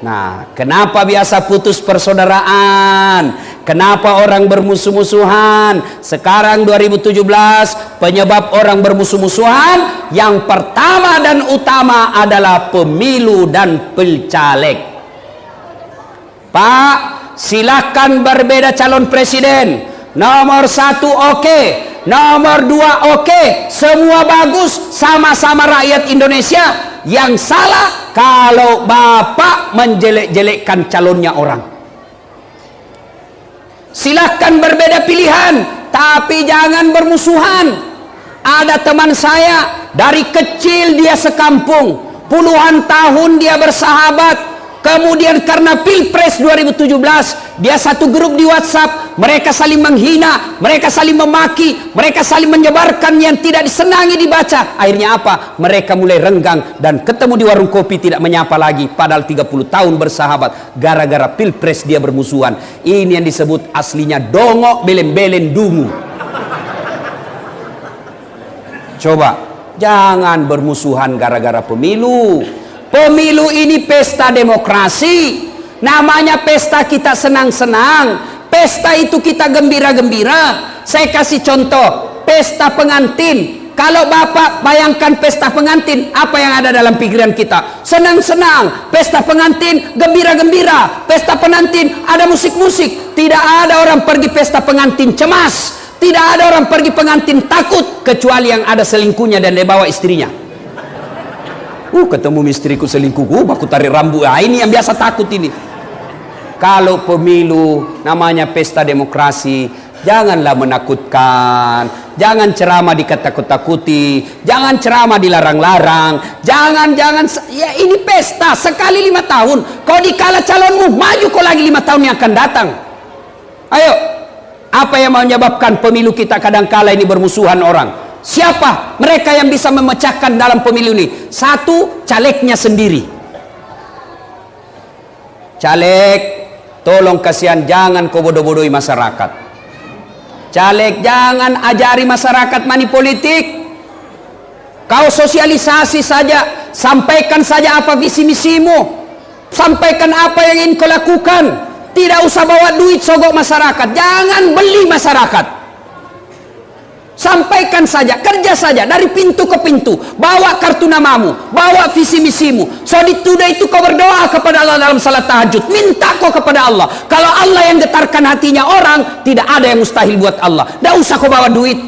A: Nah, kenapa biasa putus persaudaraan? Kenapa orang bermusuh-musuhan? Sekarang 2017, penyebab orang bermusuh-musuhan yang pertama dan utama adalah pemilu dan pilcaleg. Pak, silakan berbeda calon presiden. Nomor 1 oke, nomor 2 oke, semua bagus, sama-sama rakyat Indonesia. Yang salah kalau Bapak menjelek-jelekkan calonnya orang. Silahkan berbeda pilihan, tapi jangan bermusuhan. Ada teman saya, dari kecil dia sekampung, puluhan tahun dia bersahabat. Kemudian karena Pilpres 2017, dia satu grup di WhatsApp, mereka saling menghina, mereka saling memaki, mereka saling menyebarkan yang tidak disenangi dibaca. Akhirnya apa? Mereka mulai renggang dan ketemu di warung kopi tidak menyapa lagi, padahal 30 tahun bersahabat. Gara-gara Pilpres dia bermusuhan. Ini yang disebut aslinya dongok belen-belen dungu. Coba, jangan bermusuhan gara-gara pemilu. Pemilu ini pesta demokrasi. Namanya pesta kita senang-senang. Pesta itu kita gembira-gembira. Saya kasih contoh, pesta pengantin. Kalau Bapak bayangkan pesta pengantin, apa yang ada dalam pikiran kita? Senang-senang. Pesta pengantin, gembira-gembira. Pesta pengantin, ada musik-musik. Tidak ada orang pergi pesta pengantin cemas. Tidak ada orang pergi pengantin takut, kecuali yang ada selingkuhnya dan dia bawa istrinya. Ketemu istriku selingkuh, baku tarik rambut. Ini yang biasa takut ini. Kalau pemilu namanya pesta demokrasi, janganlah menakutkan, jangan ceramah dikatakut-takuti, jangan ceramah dilarang-larang, jangan ya ini pesta sekali 5 tahun. Kau dikala calonmu, maju kau lagi 5 tahun yang akan datang. Ayo, apa yang menyebabkan pemilu kita kadang-kala ini bermusuhan orang? Siapa mereka yang bisa memecahkan dalam pemilu ini? Satu, calegnya sendiri. Caleg, tolong kasihan, jangan kau bodoh-bodohi masyarakat. Caleg, jangan ajari masyarakat money politik. Kau sosialisasi saja, sampaikan saja apa visi misimu, sampaikan apa yang ingin kau lakukan. Tidak usah bawa duit sogok masyarakat, jangan beli masyarakat. Sampaikan saja, kerja saja dari pintu ke pintu, bawa kartu namamu, bawa visi misimu. So ditudah itu kau berdoa kepada Allah dalam salat tahajud, minta kau kepada Allah. Kalau Allah yang getarkan hatinya orang, tidak ada yang mustahil buat Allah. Tidak usah kau bawa duit.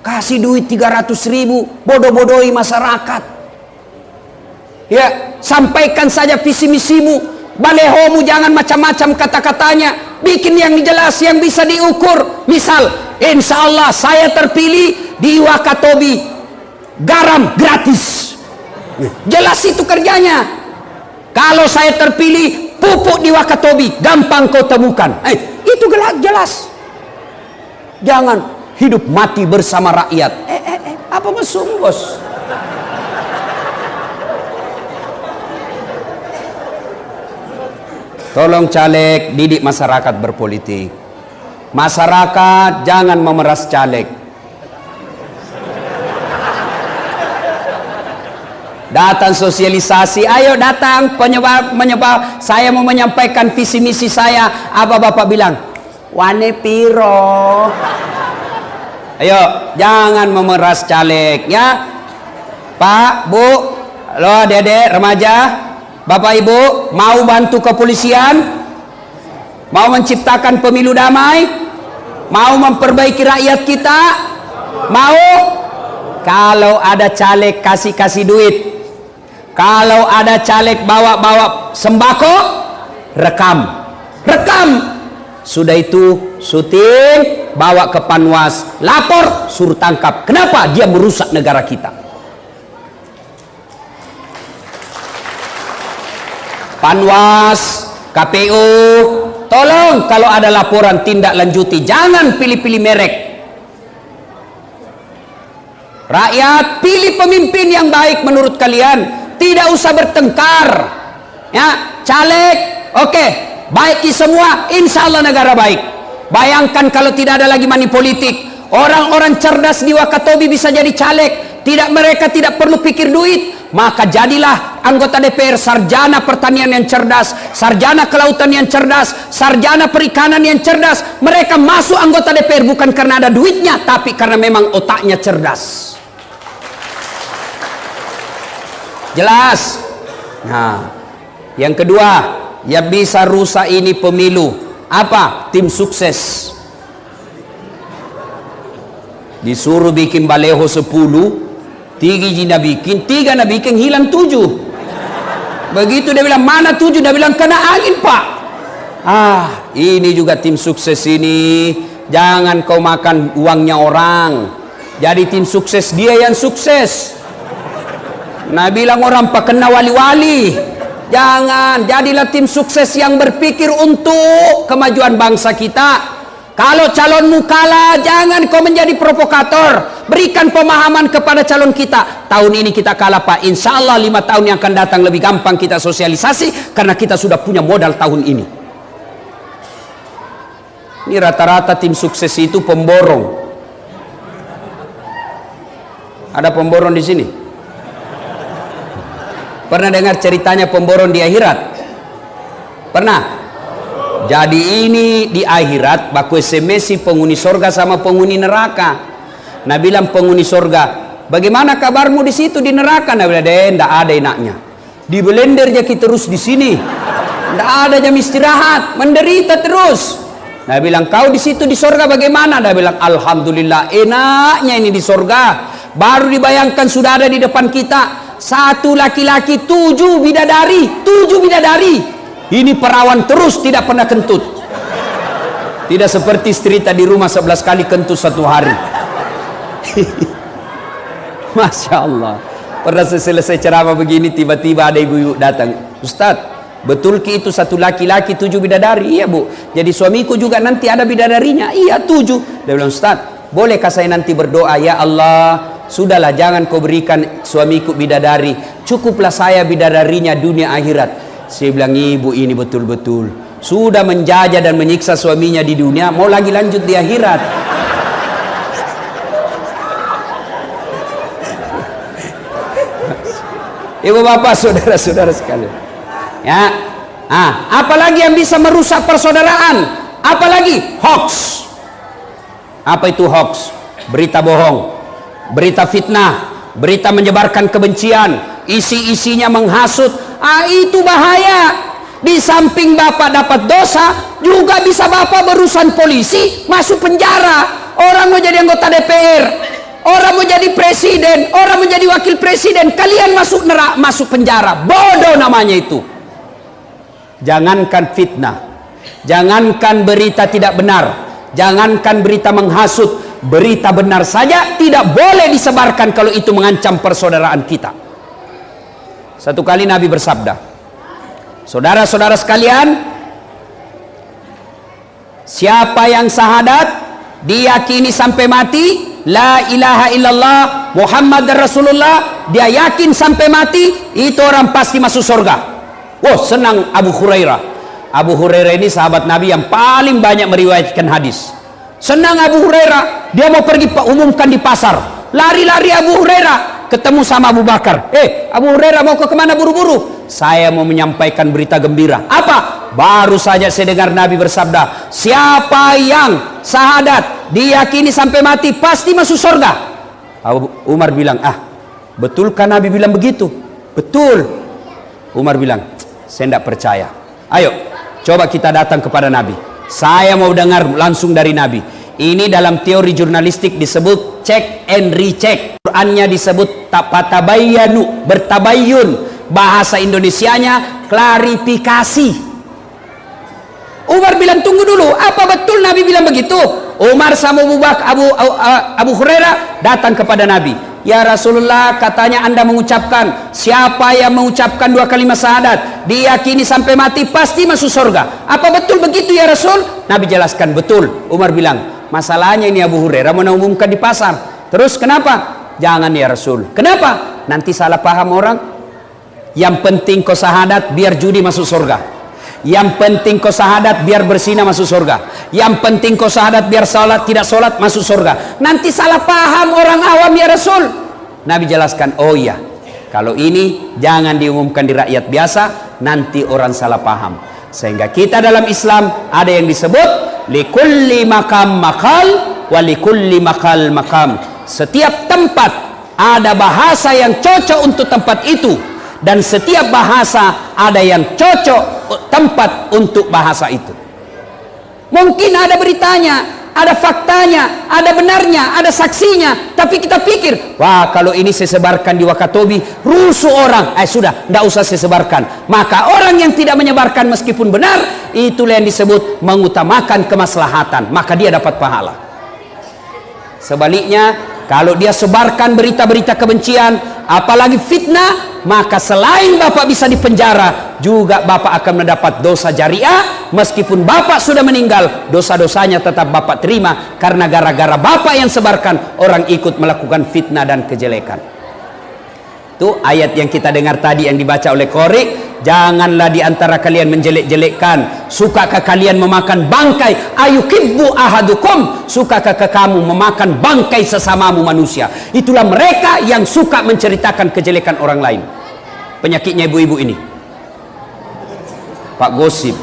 A: Kasih duit 300.000, bodoh-bodohi masyarakat. Ya, sampaikan saja visi misimu. Balehomu jangan macam-macam kata-katanya, bikin yang jelas, yang bisa diukur. Misal, insya Allah saya terpilih di Wakatobi, garam gratis. Jelas itu kerjanya. Kalau saya terpilih, pupuk di Wakatobi gampang kau temukan. Itu jelas. Jangan hidup mati bersama rakyat. Apa maksudmu, bos? Tolong caleg, didik masyarakat berpolitik. Masyarakat jangan memeras caleg. Datang sosialisasi, ayo datang penyebab saya mau menyampaikan visi misi saya. Apa Bapak bilang? Wane piro. Ayo, jangan memeras caleg ya. Pak, Bu, lo Dede, remaja, Bapak Ibu, mau bantu kepolisian? Mau menciptakan pemilu damai? Mau memperbaiki rakyat kita? Mau? Kalau ada caleg kasih duit. Kalau ada caleg bawa sembako, rekam. Sudah itu syuting, bawa ke Panwas, lapor, suruh tangkap. Kenapa? Dia merusak negara kita. Panwas, KPU, tolong kalau ada laporan tindak lanjuti, jangan pilih-pilih merek. Rakyat, pilih pemimpin yang baik menurut kalian, tidak usah bertengkar. Ya, caleg, oke, baiki semua, insya Allah negara baik. Bayangkan kalau tidak ada lagi money politik, orang-orang cerdas di Wakatobi bisa jadi caleg. mereka tidak perlu pikir duit. Maka jadilah anggota DPR sarjana pertanian yang cerdas, sarjana kelautan yang cerdas, sarjana perikanan yang cerdas. Mereka masuk anggota DPR bukan karena ada duitnya, tapi karena memang otaknya cerdas. Jelas? Nah, yang kedua, yang bisa rusak ini pemilu. Apa? Tim sukses. Disuruh bikin baleho 10, 3 bikin hilang 7. Begitu dia bilang mana 7, dia bilang kena angin pak. Ini juga tim sukses ini. Jangan kau makan uangnya orang. Jadi tim sukses dia yang sukses. Nah bilang orang pak kena wali-wali. Jangan, jadilah tim sukses yang berpikir untuk kemajuan bangsa kita. Kalau calonmu kalah, jangan kau menjadi provokator. Berikan pemahaman kepada calon kita. Tahun ini kita kalah pak, insya Allah 5 tahun yang akan datang lebih gampang kita sosialisasi, karena kita sudah punya modal tahun ini. Ini rata-rata tim sukses itu pemborong. Ada pemborong di sini? Pernah dengar ceritanya pemborong di akhirat? Pernah? Jadi ini di akhirat baku SMS penghuni sorga sama penghuni neraka. Nah bilang penghuni sorga, bagaimana kabarmu di situ di neraka? Nah bilang, tidak ada enaknya. Di belender aja kita terus di sini. Tidak ada jam istirahat, menderita terus. Nah bilang, kau di situ di sorga bagaimana? Nah bilang, alhamdulillah enaknya ini di sorga. Baru dibayangkan sudah ada di depan kita 1 laki-laki 7 bidadari, 7 bidadari. Ini perawan terus tidak pernah kentut. Tidak seperti istri di rumah 11 kali kentut 1 hari. Masya Allah. Pernah selesai ceramah begini, tiba-tiba ada ibu datang. Ustadz, betul ki itu 1 laki-laki 7 bidadari? Iya bu. Jadi suamiku juga nanti ada bidadarinya? Iya 7. Dia bilang, Ustadz, bolehkah saya nanti berdoa? Ya Allah, sudahlah jangan kau berikan suamiku bidadari, cukuplah saya bidadarinya dunia akhirat. Saya bilang, ibu ini betul-betul sudah menjajah dan menyiksa suaminya di dunia, mau lagi lanjut di akhirat. Ibu bapak, saudara-saudara sekalian, ya, apalagi yang bisa merusak persaudaraan? Apalagi hoax. Apa itu hoax? Berita bohong, berita fitnah, berita menyebarkan kebencian, isi-isinya menghasut. Itu bahaya. Di samping bapak dapat dosa, juga bisa bapak berurusan polisi, masuk penjara. Orang mau jadi anggota DPR, orang mau jadi presiden, orang mau jadi wakil presiden, kalian masuk penjara. Bodoh namanya itu. Jangankan fitnah, jangankan berita tidak benar, jangankan berita menghasut, berita benar saja tidak boleh disebarkan kalau itu mengancam persaudaraan kita. Satu kali Nabi bersabda, saudara-saudara sekalian, siapa yang syahadat diyakini sampai mati la ilaha illallah Muhammad Rasulullah, dia yakin sampai mati, itu orang pasti masuk surga. Wah, senang Abu Hurairah. Abu Hurairah ini sahabat Nabi yang paling banyak meriwayatkan hadis. Senang Abu Hurairah, dia mau pergi umumkan di pasar. Lari-lari Abu Hurairah ketemu sama Abu Bakar. Abu Hurairah mau ke kemana buru-buru? Saya mau menyampaikan berita gembira. Apa? Baru saja saya dengar Nabi bersabda, siapa yang syahadat diyakini sampai mati pasti masuk surga. Abu Umar bilang, betulkah Nabi bilang begitu? Betul. Umar bilang, saya tidak percaya. Ayo coba kita datang kepada Nabi, saya mau dengar langsung dari Nabi. Ini dalam teori jurnalistik disebut check and recheck. Qurannya disebut patabayyanu, bertabayyun. Bahasa Indonesianya klarifikasi. Umar bilang, tunggu dulu, apa betul Nabi bilang begitu? Umar sama Abu Hurairah datang kepada Nabi. Ya Rasulullah, katanya Anda mengucapkan, siapa yang mengucapkan 2 kalimat syahadat diyakini sampai mati pasti masuk surga. Apa betul begitu ya Rasul? Nabi jelaskan, betul. Umar bilang, masalahnya ini Abu Hurairah mau umumkan di pasar. Terus kenapa? Jangan ya Rasul. Kenapa? Nanti salah paham orang. Yang penting kau syahadat biar judi masuk surga. Yang penting kau syahadat biar berzina masuk surga. Yang penting kau syahadat biar salat tidak salat masuk surga. Nanti salah paham orang awam ya Rasul. Nabi jelaskan, oh iya, kalau ini jangan diumumkan di rakyat biasa, nanti orang salah paham. Sehingga kita dalam Islam ada yang disebut likulli makam makal wa likulli makal makam. Setiap tempat ada bahasa yang cocok untuk tempat itu, dan setiap bahasa ada yang cocok tempat untuk bahasa itu. Mungkin ada beritanya, ada faktanya, ada benarnya, ada saksinya, tapi kita pikir, wah kalau ini saya sebarkan di Wakatobi rusuh orang, sudah, tidak usah saya sebarkan. Maka orang yang tidak menyebarkan meskipun benar, itulah yang disebut mengutamakan kemaslahatan, maka dia dapat pahala. Sebaliknya, kalau dia sebarkan berita-berita kebencian, apalagi fitnah, maka selain Bapak bisa dipenjara, juga Bapak akan mendapat dosa jariah. Meskipun Bapak sudah meninggal, dosa-dosanya tetap Bapak terima, karena gara-gara Bapak yang sebarkan, orang ikut melakukan fitnah dan kejelekan. Itu ayat yang kita dengar tadi yang dibaca oleh Qori. Janganlah diantara kalian menjelek-jelekkan. Sukakah kalian memakan bangkai? Ayukibbu ahadukum, sukakah kamu memakan bangkai sesamamu manusia? Itulah mereka yang suka menceritakan kejelekan orang lain. Penyakitnya ibu-ibu ini, Pak gosip.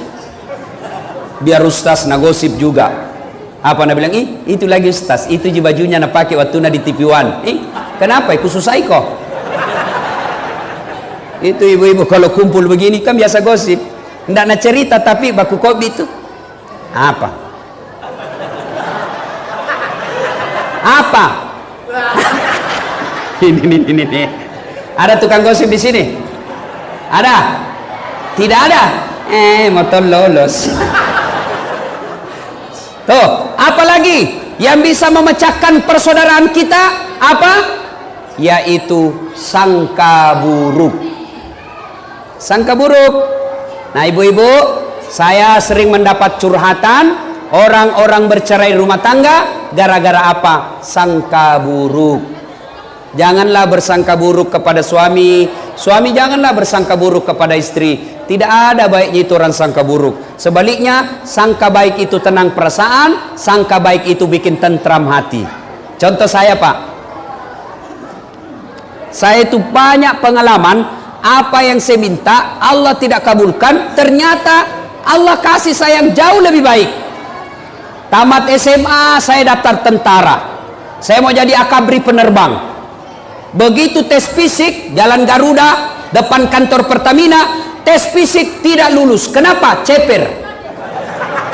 A: Biar ustaz na gosip juga. Apa nak bilang? Itu lagi ustaz, itu je bajunya nak pakai waktu na di TV One. Kenapa? Khusus saya kok. Itu ibu-ibu kalau kumpul begini kan biasa gosip, ndak nak cerita, tapi baku kopi itu apa? Ini. Ada tukang gosip di sini? Ada? Tidak ada? Motor lolos. Tuh, apalagi yang bisa memecahkan persaudaraan kita? Apa? Yaitu sangka buruk. Sangka buruk. Nah ibu-ibu, saya sering mendapat curhatan orang-orang bercerai rumah tangga gara-gara apa? Sangka buruk. Janganlah bersangka buruk kepada suami, suami janganlah bersangka buruk kepada istri. Tidak ada baiknya itu orang sangka buruk. Sebaliknya, sangka baik itu tenang perasaan, sangka baik itu bikin tentram hati. Contoh saya Pak, saya itu banyak pengalaman. Apa yang saya minta Allah tidak kabulkan, ternyata Allah kasih saya yang jauh lebih baik. Tamat SMA saya daftar tentara, saya mau jadi akabri penerbang. Begitu tes fisik Jalan Garuda depan kantor Pertamina, tes fisik tidak lulus. Kenapa? Ceper,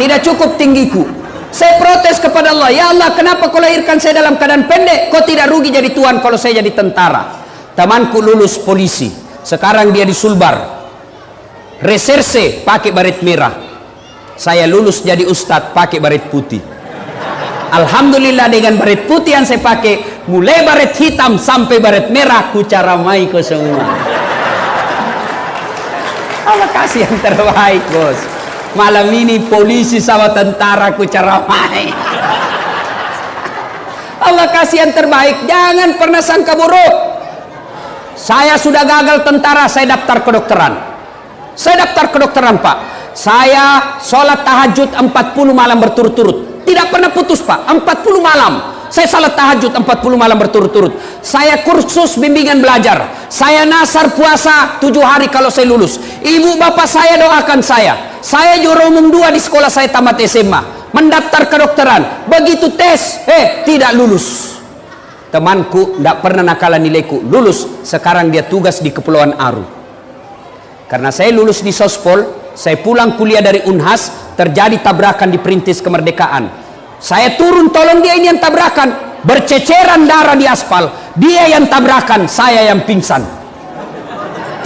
A: tidak cukup tinggiku. Saya protes kepada Allah, ya Allah kenapa kau lahirkan saya dalam keadaan pendek? Kau tidak rugi jadi tuan kalau saya jadi tentara. Temanku lulus polisi, sekarang dia di Sulbar reserse pakai baret merah. Saya lulus jadi ustadz pakai baret putih. Alhamdulillah dengan baret putih yang saya pakai, mulai baret hitam sampai baret merah, ku caramai ke semua. Allah kasih yang terbaik bos. Malam ini polisi sama tentara ku caramai. Allah kasih yang terbaik. Jangan pernah sangka buruk. Saya sudah gagal tentara, saya daftar kedokteran. Saya daftar kedokteran Pak. Saya sholat tahajud 40 malam berturut-turut. Tidak pernah putus Pak, 40 malam. Saya sholat tahajud 40 malam berturut-turut. Saya kursus bimbingan belajar. Saya nasar puasa 7 hari kalau saya lulus. Ibu bapak saya doakan saya. Saya juara umum 2 di sekolah saya tamat SMA. Mendaftar kedokteran. Begitu tes, tidak lulus. Temanku tidak pernah nakalan nilaiku, lulus. Sekarang dia tugas di Kepulauan Aru. Karena saya lulus di Sospol, saya pulang kuliah dari Unhas, terjadi tabrakan di Perintis Kemerdekaan. Saya turun tolong dia ini yang tabrakan, berceceran darah di aspal. Dia yang tabrakan, saya yang pingsan.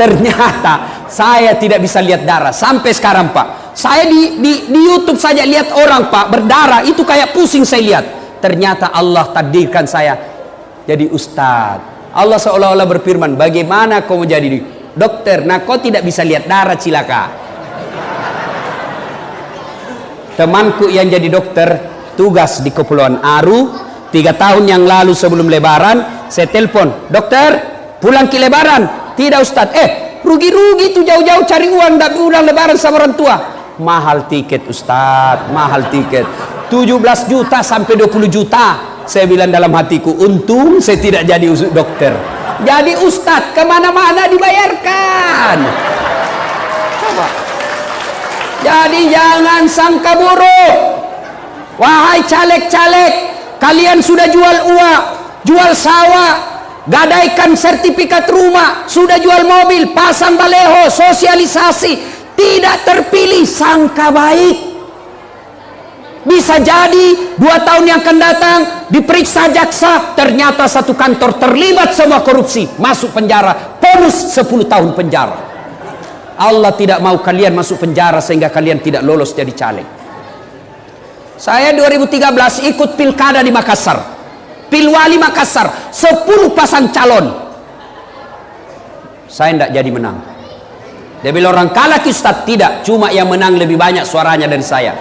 A: Ternyata saya tidak bisa lihat darah sampai sekarang Pak. Saya di YouTube saja lihat orang Pak berdarah, itu kayak pusing saya lihat. Ternyata Allah takdirkan saya jadi ustadz. Allah seolah-olah berfirman, bagaimana kau menjadi dokter? Nah kau tidak bisa lihat darah, cilaka. Temanku yang jadi dokter tugas di Kepulauan Aru 3 tahun yang lalu sebelum lebaran, saya telepon, dokter pulang ke lebaran? Tidak ustadz. Rugi-rugi itu jauh-jauh cari uang, tidak pulang lebaran sama orang tua. Mahal tiket ustadz, mahal tiket, 17 juta sampai 20 juta. Saya bilang dalam hatiku, untung saya tidak jadi dokter. Jadi ustadz kemana-mana dibayarkan. Coba. Jadi jangan sangka buruk. Wahai caleg-caleg, kalian sudah jual uang, jual sawah, gadaikan sertifikat rumah, sudah jual mobil, pasang baleho, sosialisasi, tidak terpilih, sangka baik. Bisa jadi 2 tahun yang akan datang diperiksa jaksa, ternyata satu kantor terlibat semua korupsi, masuk penjara, bonus 10 tahun penjara. Allah tidak mau kalian masuk penjara sehingga kalian tidak lolos jadi caleg. Saya 2013 ikut pilkada di Makassar, Pilwali Makassar, 10 pasang calon. Saya tidak jadi menang. Dia bilang orang kalah Ustaz, tidak, cuma yang menang lebih banyak suaranya dari saya.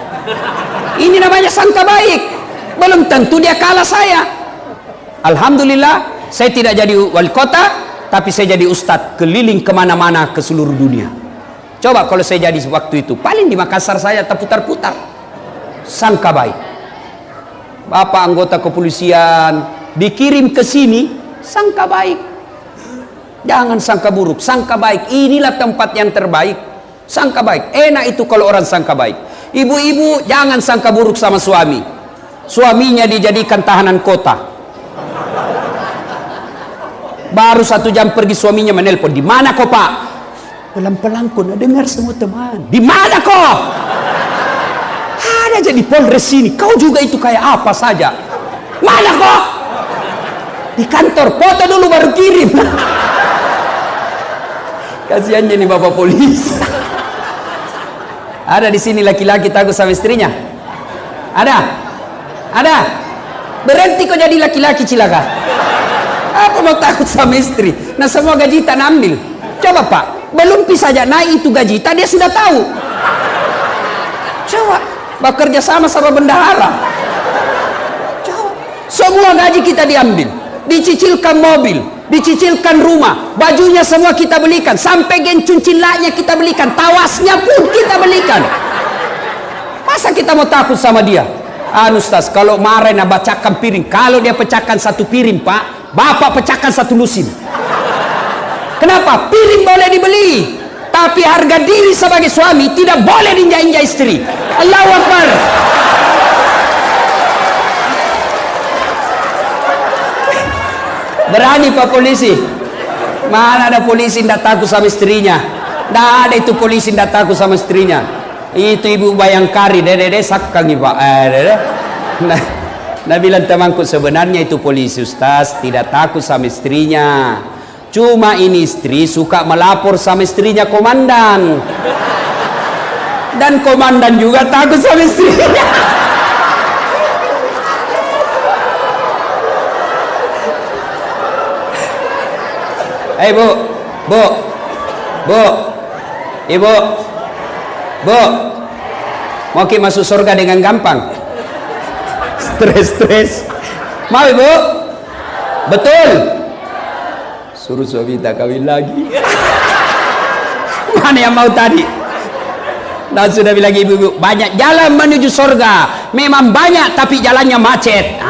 A: Ini namanya sangka baik. Belum tentu dia kalah saya. Alhamdulillah saya tidak jadi wali kota, tapi saya jadi ustadz keliling kemana-mana ke seluruh dunia. Coba kalau saya jadi waktu itu, paling di Makassar saya terputar-putar. Sangka baik. Bapak anggota kepolisian dikirim ke sini, sangka baik. Jangan sangka buruk, sangka baik. Inilah tempat yang terbaik. Sangka baik. Enak itu kalau orang sangka baik. Ibu-ibu jangan sangka buruk sama suami. Suaminya dijadikan tahanan kota. Baru 1 jam pergi suaminya menelpon. Di mana kau Pak? Pelan-pelan kau nak dengar semua teman. Di mana kau? Ada jadi Polres sini. Kau juga itu kayak apa saja. Mana kau? Di kantor. Foto dulu baru kirim. Kasiannya nih bapak polisi. Ada di sini laki-laki takut sama istrinya? Ada? Ada? Berhenti kok jadi laki-laki cilaka. Apa mau takut sama istri? Nah semua gaji tak ambil. Coba Pak, belum bisa saja naik itu gaji, tadi dia sudah tahu. Coba, bekerja sama bendahara. Coba, semua gaji kita diambil, dicicilkan mobil, dicicilkan rumah, bajunya semua kita belikan, sampai gencun cilaknya kita belikan, tawasnya pun kita belikan. Masa kita mau takut sama dia? Ustaz, kalau marah nak bacakan piring, kalau dia pecahkan 1 piring Pak, bapak pecahkan 1 lusin. Kenapa? Piring boleh dibeli, tapi harga diri sebagai suami tidak boleh diinjak-injak istri. Allahu Akbar. Berani Pak polisi? Mana ada polisi tidak takut sama istrinya? Tidak ada itu polisi tidak takut sama istrinya. Itu Ibu Bayangkari, dede sakang Pak. Nah bilang temanku, sebenarnya itu polisi Ustaz tidak takut sama istrinya. Cuma ini istri suka melapor sama istrinya komandan. Dan komandan juga takut sama istrinya. Bu, Ibu, Bu, mau ki masuk surga dengan gampang? Stres. Mau Ibu? Betul. Suruh suami tak kawin lagi. Mana yang mau tadi? Dan sudah bilang ibu-ibu, banyak jalan menuju surga. Memang banyak, tapi jalannya macet.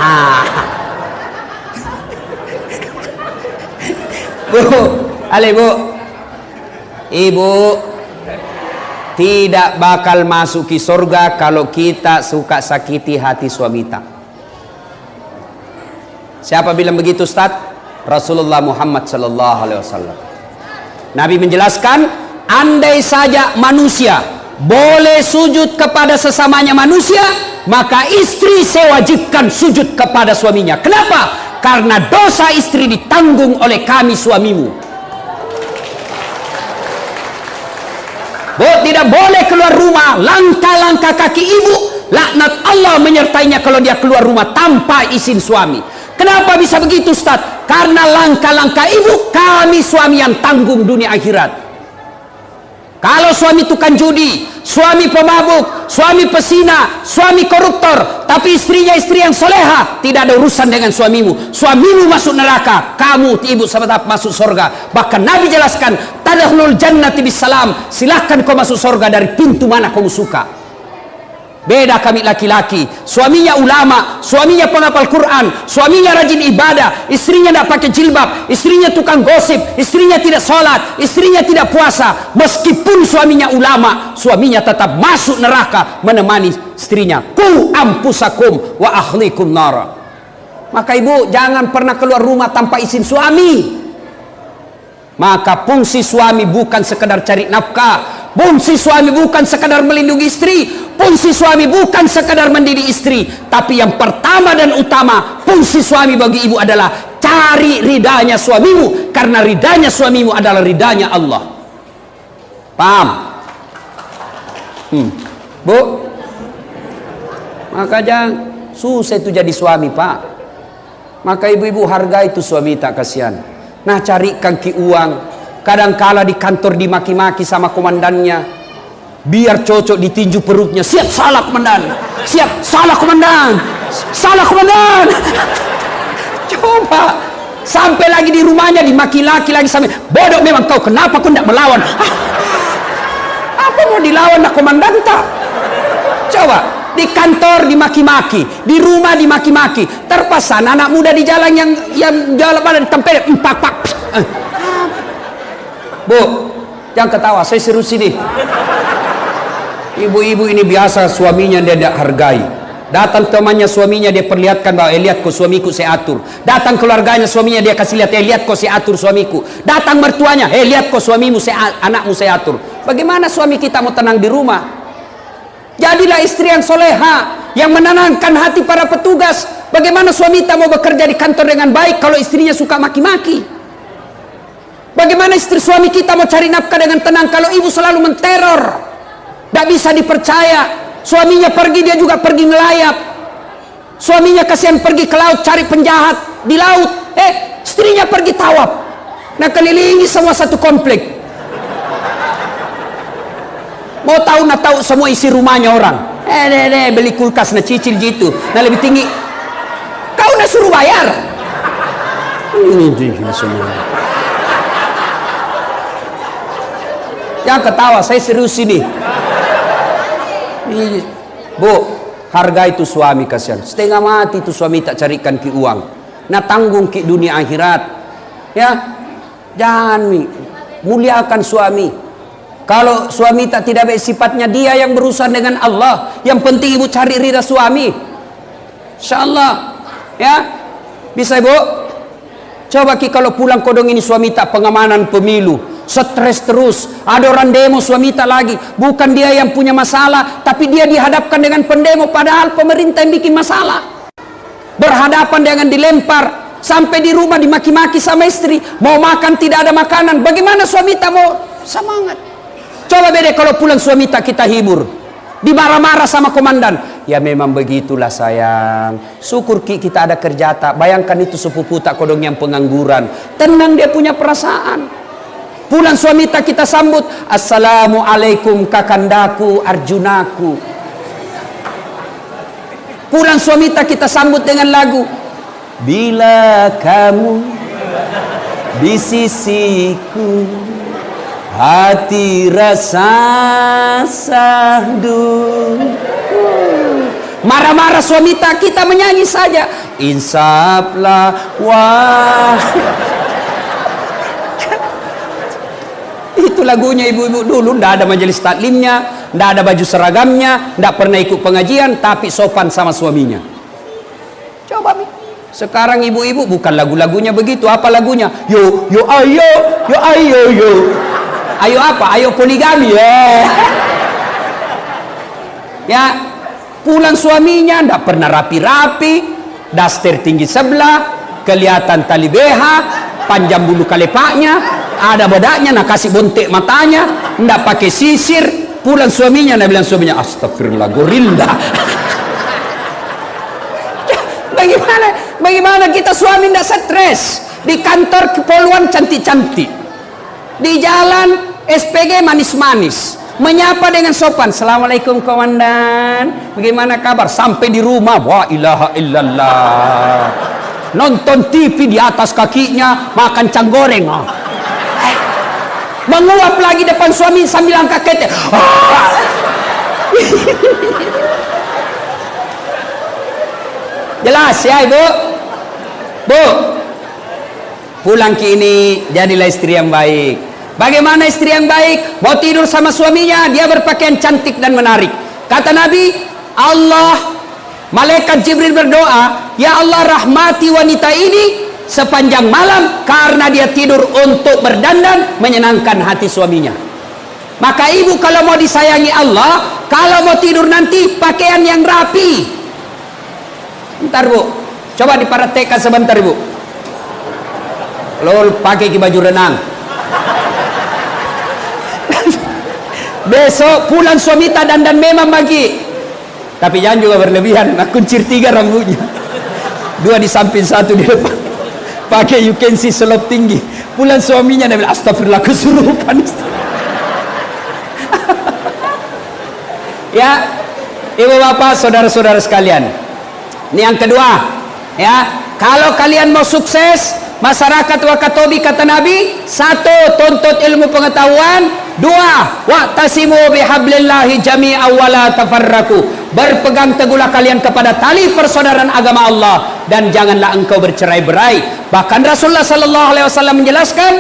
A: Bu, Ibu tidak bakal masuki surga kalau kita suka sakiti hati suami kita. Siapa bilang begitu Ustaz? Rasulullah Muhammad sallallahu alaihi wasallam. Nabi menjelaskan, andai saja manusia boleh sujud kepada sesamanya manusia, maka istri saya wajibkan sujud kepada suaminya. Kenapa? Karena dosa istri ditanggung oleh kami suamimu. Bu, tidak boleh keluar rumah langkah-langkah kaki ibu, laknat Allah menyertainya kalau dia keluar rumah tanpa izin suami. Kenapa bisa begitu Ustaz? Karena langkah-langkah ibu kami suami yang tanggung dunia akhirat. Kalau suami tukang judi, suami pemabuk, suami pesina, suami koruptor, tapi istrinya istri yang soleha, tidak ada urusan dengan suamimu. Suamimu masuk neraka, kamu ibu sahabat masuk surga. Bahkan Nabi jelaskan, tadkhulul jannati bisalam, silahkan kau masuk surga dari pintu mana kau suka. Beda kami laki-laki, suaminya ulama, suaminya penghafal Quran, suaminya rajin ibadah, istrinya tidak pakai jilbab, istrinya tukang gosip, istrinya tidak sholat, istrinya tidak puasa. Meskipun suaminya ulama, suaminya tetap masuk neraka menemani istrinya. Qu anfusakum wa ahlikum nara. Maka ibu jangan pernah keluar rumah tanpa izin suami. Maka fungsi suami bukan sekedar cari nafkah, fungsi suami bukan sekedar melindungi istri, fungsi suami bukan sekedar mendidik istri, tapi yang pertama dan utama fungsi suami bagi ibu adalah cari ridanya suamimu, karena ridanya suamimu adalah ridanya Allah. Paham? Bu, maka jangan susah itu jadi suami, Pak. Maka ibu-ibu hargai itu suami, tak kasihan. Nah, carikan ki uang. Kadangkala di kantor dimaki-maki sama komandannya, biar cocok ditinju perutnya. Siap salah komandan, siap salah komandan, salah komandan. Coba sampai lagi di rumahnya dimaki laki lagi, sampai bodoh memang kau, kenapa kau tidak melawan? Apa mau dilawan nak komandan tak? Coba di kantor dimaki-maki, di rumah dimaki-maki, terpasan anak muda di jalan yang jalan pada ditempel empak-pak. Bu, jangan ketawa, saya serius ini. Ibu-ibu ini biasa suaminya dia tidak hargai. Datang temannya suaminya dia perlihatkan bahwa lihat kok suamiku saya atur. Datang keluarganya suaminya dia kasih lihat, lihat kok saya atur suamiku. Datang mertuanya, lihat kok suamimu saya, anakmu saya atur. Bagaimana suami kita mau tenang di rumah? Jadilah istri yang soleha, yang menenangkan hati para petugas. Bagaimana suami kita mau bekerja di kantor dengan baik kalau istrinya suka maki-maki? Bagaimana istri suami kita mau cari nafkah dengan tenang kalau ibu selalu menteror? Tidak bisa dipercaya. Suaminya pergi, dia juga pergi ngelayap. Suaminya kasihan pergi ke laut cari penjahat di laut. Istrinya pergi tawaf. Nah, kelilingi semua satu komplek. Mau tahu nak tahu semua isi rumahnya orang. Beli kulkas na cicil gitu. Nah lebih tinggi. Kau nak suruh bayar. Ini semua. Jangan ketawa, saya serius ini. Bu, harga itu suami kasihan. Setengah mati itu suami tak carikan ki uang. Nah tanggung ki dunia akhirat. Ya, jangan muliakan suami. Kalau suami tak tidak baik sifatnya, dia yang berurusan dengan Allah. Yang penting ibu cari ridha suami. InsyaAllah. Ya, bisa ibu? Coba ki kalau pulang kodong ini suami tak pengamanan pemilu, stres terus, ada orang demo suami tak lagi. Bukan dia yang punya masalah, tapi dia dihadapkan dengan pendemo, padahal pemerintah yang bikin masalah. Berhadapan dengan dilempar, sampai di rumah dimaki-maki sama istri, mau makan tidak ada makanan. Bagaimana suami tak mau semangat? Coba beda kalau pulang suami tak kita hibur, dimarah-marah sama komandan. Ya memang begitulah sayang, syukur kita ada kerja tak. Bayangkan itu sepupu tak kodong yang pengangguran, tenang dia punya perasaan. Pulang suami tak kita sambut, assalamualaikum kakandaku arjunaku. Pulang suami tak kita sambut dengan lagu, bila kamu di sisiku, hati rasa sahdu. Marah-marah suami tak kita menyanyi saja, insaflah wah. Itu lagunya ibu-ibu dulu. Ndak ada majelis taklimnya, ndak ada baju seragamnya, ndak pernah ikut pengajian, tapi sopan sama suaminya. Coba sekarang ibu-ibu bukan lagu-lagunya begitu. Apa lagunya? Yo yo ayo, yo ayo yo. Ayo apa? Ayo poligami ya. Ya, pulang suaminya ndak pernah rapi-rapi, daster tinggi sebelah, kelihatan tali BH, panjang bulu kalepaknya, ada bedaknya, nak kasih bontek matanya, ndak pakai sisir. Pulang suaminya, nak bilang suaminya, astagfirullah, gorilla. Bagaimana kita suami ndak stres? Di kantor kepoluan cantik-cantik, di jalan SPG manis-manis, menyapa dengan sopan, assalamualaikum komandan, bagaimana kabar? Sampai di rumah, wa ilaha illallah, nonton TV di atas kakinya, makan canggoreng, menguap lagi depan suami sambil angkat kete. Jelas ya ibu? Bu, pulang ke ini jadilah istri yang baik. Bagaimana istri yang baik? Mau tidur sama suaminya, dia berpakaian cantik dan menarik. Kata Nabi, malaikat Jibril berdoa, ya Allah rahmati wanita ini sepanjang malam karena dia tidur untuk berdandan menyenangkan hati suaminya. Maka ibu kalau mau disayangi Allah, kalau mau tidur nanti pakaian yang rapi. Bentar bu, coba dipraktekkan sebentar ibu. Lo pakai baju renang. Besok pulang suami tak dandan memang bagi. Tapi jangan juga berlebihan. Nah, kuncir 3 rambutnya. 2 di samping, 1 di depan. Pakai you can see selop tinggi. Pulang suaminya dia bilang astagfirullah kesurupan. Ya, ibu bapak, saudara-saudara sekalian. Ini yang kedua, ya. Kalau kalian mau sukses, masyarakat Wakatobi kata Nabi, 1, tuntut ilmu pengetahuan, 2, wa'tasimu bihablillahi jami'a wa la tafarraku. Berpegang teguhlah kalian kepada tali persaudaraan agama Allah dan janganlah engkau bercerai-berai. Bahkan Rasulullah sallallahu alaihi wasallam menjelaskan,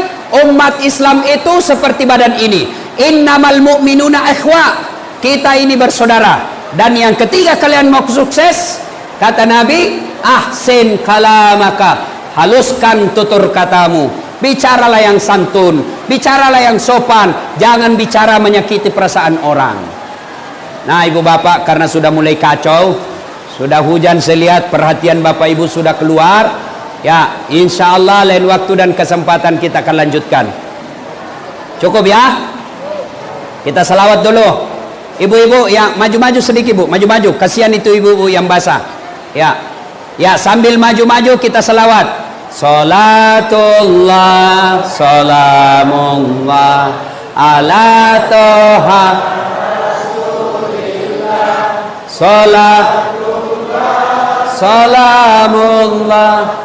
A: umat Islam itu seperti badan ini. Innamal mu'minuna ikhwa. Kita ini bersaudara. Dan yang ketiga, kalian mau sukses, kata Nabi, ahsin kalamaka, haluskan tutur katamu, bicaralah yang santun, bicaralah yang sopan, jangan bicara menyakiti perasaan orang. Nah ibu bapak, karena sudah mulai kacau, sudah hujan, saya lihat perhatian bapak ibu sudah keluar, ya insya Allah lain waktu dan kesempatan kita akan lanjutkan. Cukup ya, kita salawat dulu. Ibu-ibu yang maju-maju sedikit bu, maju-maju, kasihan itu ibu-ibu yang basah. Ya, ya sambil maju-maju kita salawat. Salatullah, salamullah, ala toha, salatullah, salamullah,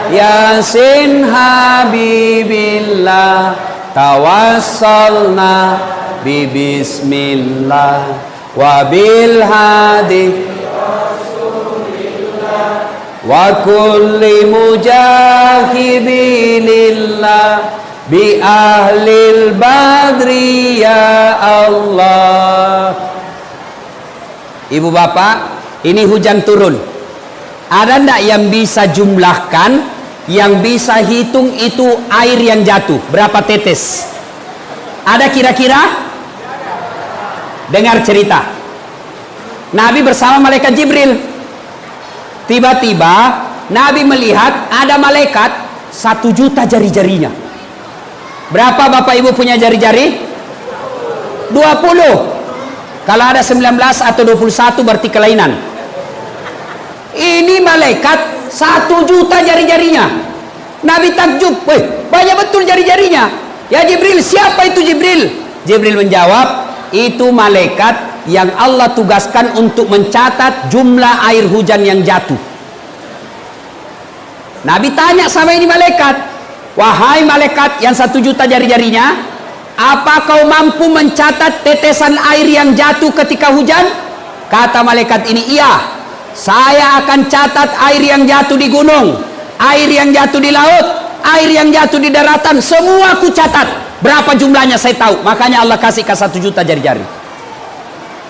A: yasin habibillah, tawassalna bismillah wa bil hadi wa kulli mujahidinillah bi ahlil badri ya Allah. Ibu bapak, ini hujan turun. Ada ndak yang bisa jumlahkan, yang bisa hitung itu air yang jatuh berapa tetes? Ada kira-kira? Dengar cerita. Nabi bersama malaikat Jibril. Tiba-tiba Nabi melihat ada malaikat 1 juta jari-jarinya. Berapa bapak ibu punya jari-jari? 20. Kalau ada 19 atau 21 berarti kelainan. Ini malaikat 1 juta jari-jarinya. Nabi takjub, banyak betul jari-jarinya. Ya Jibril, siapa itu Jibril? Jibril menjawab, itu malaikat yang Allah tugaskan untuk mencatat jumlah air hujan yang jatuh. Nabi tanya sama ini malaikat, wahai malaikat yang 1 juta jari-jarinya, apa kau mampu mencatat tetesan air yang jatuh ketika hujan? Kata malaikat ini, iya, saya akan catat air yang jatuh di gunung, air yang jatuh di laut, air yang jatuh di daratan, semua aku catat. Berapa jumlahnya saya tahu. Makanya Allah kasih ke 1 juta jari-jari.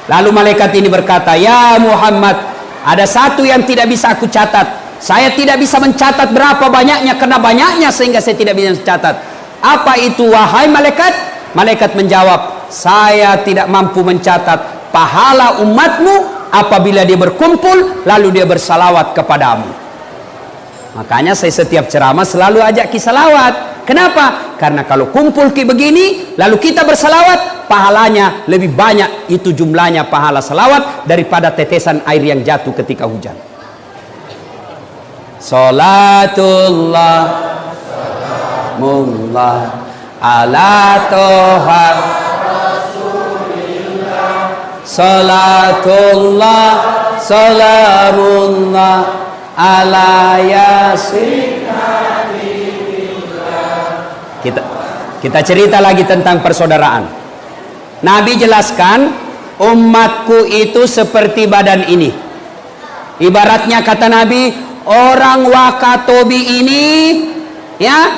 A: Lalu malaikat ini berkata, ya Muhammad, ada satu yang tidak bisa aku catat. Saya tidak bisa mencatat berapa banyaknya, karena banyaknya sehingga saya tidak bisa mencatat. Apa itu wahai malaikat? Malaikat menjawab, saya tidak mampu mencatat pahala umatmu apabila dia berkumpul lalu dia bersalawat kepadamu. Makanya saya setiap ceramah selalu ajak ki salawat. Kenapa? Karena kalau kumpul ki begini lalu kita bersalawat, pahalanya lebih banyak, itu jumlahnya pahala salawat daripada tetesan air yang jatuh ketika hujan. Salatullah salamullah ala toha salatullah salamullah ala yasin. Kita cerita lagi tentang persaudaraan. Nabi jelaskan, umatku itu seperti badan ini. Ibaratnya kata Nabi, orang Wakatobi ini, ya,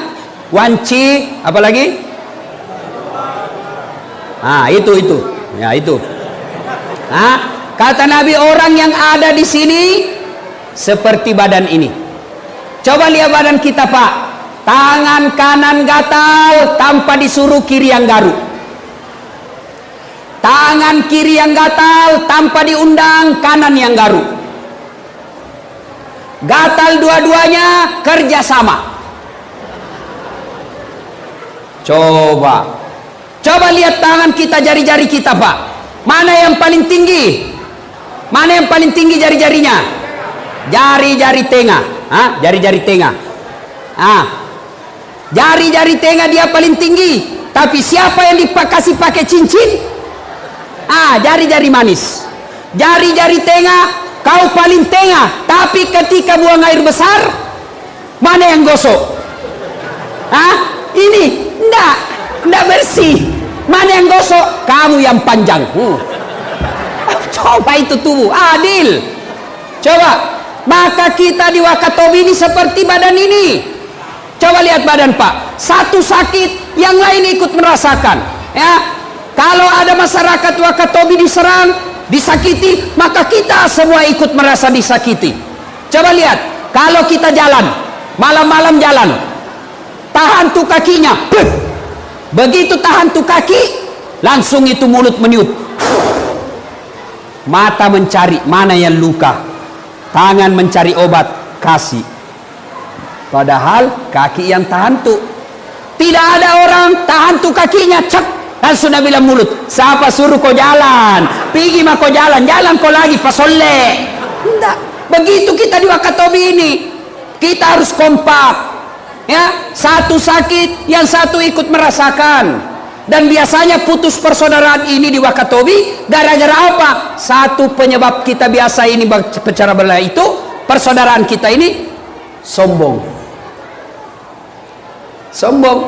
A: wanci, apalagi? Itu, ya itu. Kata Nabi, orang yang ada di sini seperti badan ini. Coba lihat badan kita, Pak. Tangan kanan gatal tanpa disuruh kiri yang garuk. Tangan kiri yang gatal tanpa diundang kanan yang garuk. Gatal dua-duanya kerjasama. Coba lihat tangan kita, jari-jari kita, Pak. Mana yang paling tinggi? Mana yang paling tinggi jari-jarinya? Jari-jari tengah. Jari-jari tengah. Jari-jari tengah dia paling tinggi. Tapi siapa yang dikasih pakai cincin? Jari-jari manis. Jari-jari tengah, kau paling tengah. Tapi ketika buang air besar, mana yang gosok? Ini enggak bersih. Mana yang gosok? Kamu yang panjang. Coba itu tubuh adil. Coba. Maka kita di Wakatobi ini seperti badan ini. Coba lihat badan, Pak. Satu sakit, yang lain ikut merasakan. Ya, kalau ada masyarakat Wakatobi diserang, disakiti, maka kita semua ikut merasa disakiti. Coba lihat, kalau kita jalan, malam-malam jalan, tahan tuh kakinya. Begitu tahan tuh kaki, langsung itu mulut meniup. Mata mencari mana yang luka. Tangan mencari obat, kasih. Padahal kaki yang tahan tuh. Tidak ada orang tahan tuh kakinya, cek. Langsung Nabi bilang mulut, siapa suruh kau jalan? Pergi mah kau jalan kau lagi pasole. Enggak. Begitu kita di Wakatobi ini. Kita harus kompak. Ya, satu sakit, yang satu ikut merasakan. Dan biasanya putus persaudaraan ini di Wakatobi gara-gara apa? Satu penyebab kita biasa ini pecah belah itu, persaudaraan kita ini sombong. Sombong.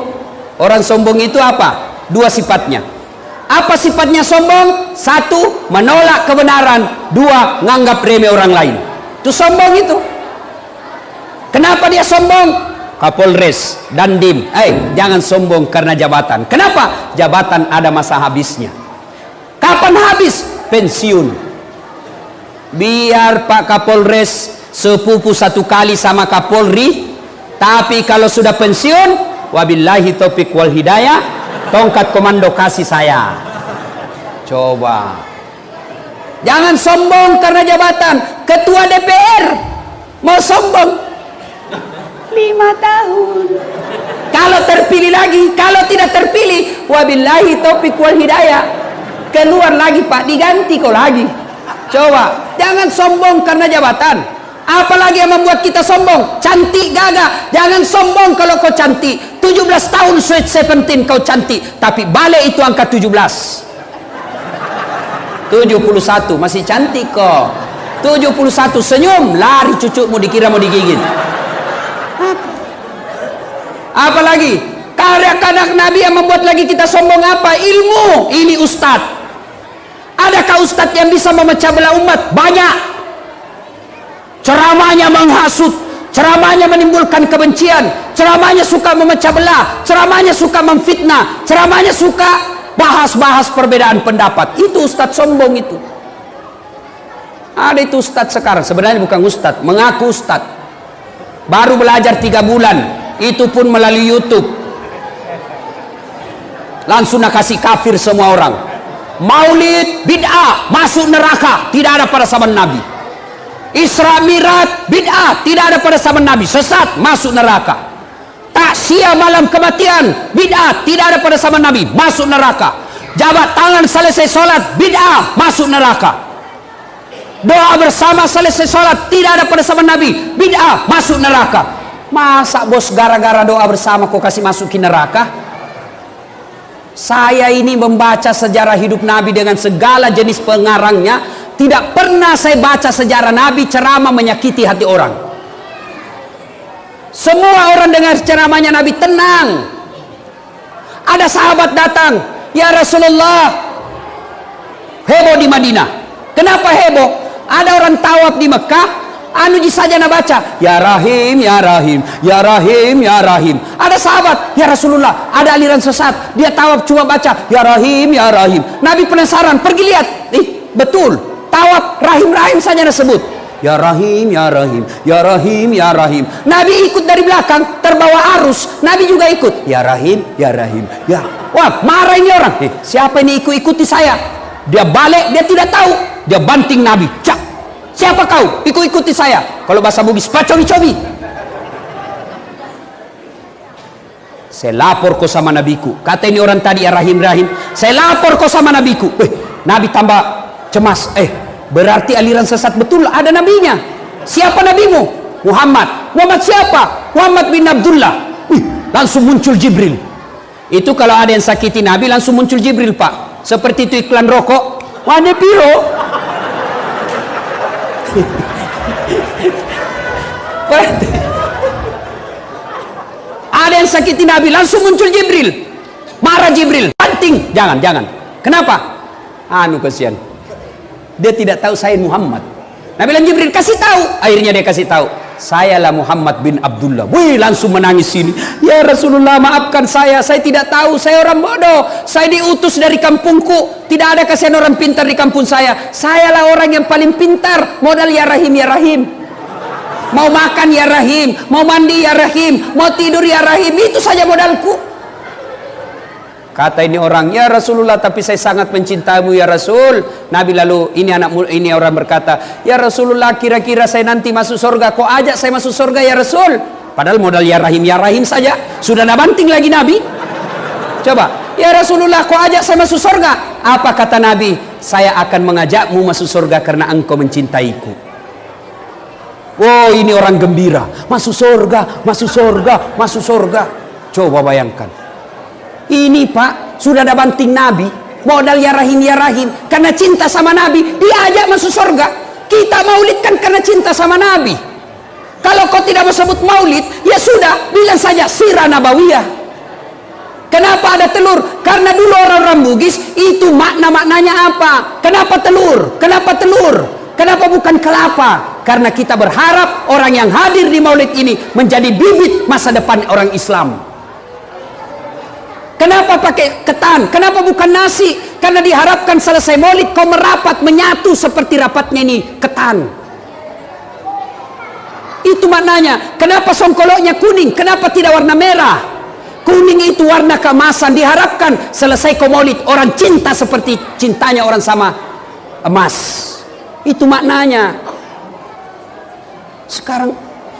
A: Orang sombong itu apa? Dua sifatnya. Apa sifatnya sombong? Satu, menolak kebenaran. Dua, nganggap remeh orang lain. Itu sombong itu. Kenapa dia sombong? Kapolres, Dandim, jangan sombong karena jabatan. Kenapa? Jabatan ada masa habisnya. Kapan habis? Pensiun. Biar Pak Kapolres sepupu satu kali sama Kapolri, tapi kalau sudah pensiun, wabillahi taufiq wal hidayah, tongkat komando kasih saya. Coba. Jangan sombong karena jabatan. Ketua DPR mau sombong 5 tahun. Kalau terpilih lagi, kalau tidak terpilih, wabillahi taufiq wal hidayah, keluar lagi Pak, diganti kau lagi. Coba, jangan sombong karena jabatan. Apalagi yang membuat kita sombong? Cantik gagah. Jangan sombong kalau kau cantik. 17 tahun sweet 17 kau cantik, tapi balik itu angka 17. 71 masih cantik kok. 71 senyum, lari cucumu dikira mau digigit. Apalagi karya-karya Nabi yang membuat lagi kita sombong apa? Ilmu. Ini ustadz. Adakah ustadz yang bisa memecah belah umat? Banyak. Ceramahnya menghasut, ceramahnya menimbulkan kebencian, ceramahnya suka memecah belah, ceramahnya suka memfitnah, ceramahnya suka bahas-bahas perbedaan pendapat. Itu ustadz sombong itu. Ada itu ustadz sekarang, sebenarnya bukan ustadz, mengaku ustadz. Baru belajar 3 bulan, itu pun melalui YouTube. Langsung nak kasih kafir semua orang. Maulid bid'ah, masuk neraka, tidak ada pada zaman Nabi. Isra Mi'raj bid'ah, tidak ada pada zaman Nabi, sesat, masuk neraka. Takziah malam kematian bid'ah, tidak ada pada zaman Nabi, masuk neraka. Jabat tangan selesai sholat bid'ah, masuk neraka. Doa bersama selesai sholat tidak ada pada zaman Nabi, bid'ah, masuk neraka. Masa bos gara-gara doa bersama kau kasih masukin neraka? Saya ini membaca sejarah hidup Nabi dengan segala jenis pengarangnya. Tidak pernah saya baca sejarah Nabi ceramah menyakiti hati orang. Semua orang dengar ceramahnya Nabi tenang. Ada sahabat datang, ya Rasulullah, heboh di Madinah. Kenapa heboh? Ada orang tawaf di Mekah, anu saja nak baca, ya Rahim, ya Rahim, ya Rahim, ya Rahim. Ada sahabat, ya Rasulullah, ada aliran sesat, dia tawaf cuma baca, ya Rahim, ya Rahim. Nabi penasaran, pergi lihat, betul, tawaf Rahim-Rahim saja disebut. Ya Rahim, ya Rahim, ya Rahim, ya Rahim. Nabi ikut dari belakang, terbawa arus. Nabi juga ikut. Ya Rahim, ya Rahim, ya. Wah, marah ini orang. Siapa ini ikuti saya? Dia balik, dia tidak tahu. Dia banting Nabi. Cak. Siapa kau? Ikuti saya. Kalau bahasa Bugis, pacobi-cobi. Saya lapor kau sama nabiku. Kata ini orang tadi ya Rahim-Rahim. Saya lapor kau sama nabiku. Nabi tambah cemas. Berarti aliran sesat betul, ada nabinya. Siapa nabimu? Muhammad. Muhammad siapa? Muhammad bin Abdullah. Langsung muncul Jibril. Itu kalau ada yang sakiti Nabi, langsung muncul Jibril, Pak. Seperti itu iklan rokok. Wane piro? Ada yang sakiti Nabi, langsung muncul Jibril. Marah Jibril. Banting. Jangan. Kenapa? Kesian. Dia tidak tahu saya Muhammad. Nabi bilang Jibril, kasih tahu. Akhirnya dia kasih tahu. Sayalah Muhammad bin Abdullah. Wih, langsung menangis sini. Ya Rasulullah, maafkan saya tidak tahu, saya orang bodoh. Saya diutus dari kampungku. Tidak ada kasihan orang pintar di kampung saya. Sayalah orang yang paling pintar. Modal ya Rahim, ya Rahim. Mau makan ya Rahim, mau mandi ya Rahim, mau tidur ya Rahim. Itu saja modalku. Kata ini orang, ya Rasulullah, tapi saya sangat mencintaimu ya Rasul. Nabi lalu, ini orang berkata, ya Rasulullah, kira-kira saya nanti masuk surga, kok ajak saya masuk surga ya Rasul? Padahal modal ya Rahim saja. Sudah nak banting lagi Nabi. Coba, ya Rasulullah, kok ajak saya masuk surga? Apa kata Nabi? Saya akan mengajakmu masuk surga karena engkau mencintaiku. Oh, ini orang gembira. Masuk surga, masuk surga, masuk surga. Coba bayangkan. Ini Pak, sudah ada banting Nabi, modal ya Rahim, karena cinta sama Nabi, diajak masuk surga. Kita maulid kan karena cinta sama Nabi. Kalau kau tidak mau sebut maulid, ya sudah, bilang saja sirah nabawiyah. Kenapa ada telur? Karena dulu orang-orang Bugis, itu maknanya apa? Kenapa telur? Kenapa telur? Kenapa bukan kelapa? Karena kita berharap orang yang hadir di maulid ini menjadi bibit masa depan orang Islam. Kenapa pakai ketan? Kenapa bukan nasi? Karena diharapkan selesai maulid kau merapat, menyatu seperti rapatnya ini ketan. Itu maknanya. Kenapa songkoloknya kuning? Kenapa tidak warna merah? Kuning itu warna keemasan. Diharapkan selesai kau maulid orang cinta seperti cintanya orang sama emas. Itu maknanya. Sekarang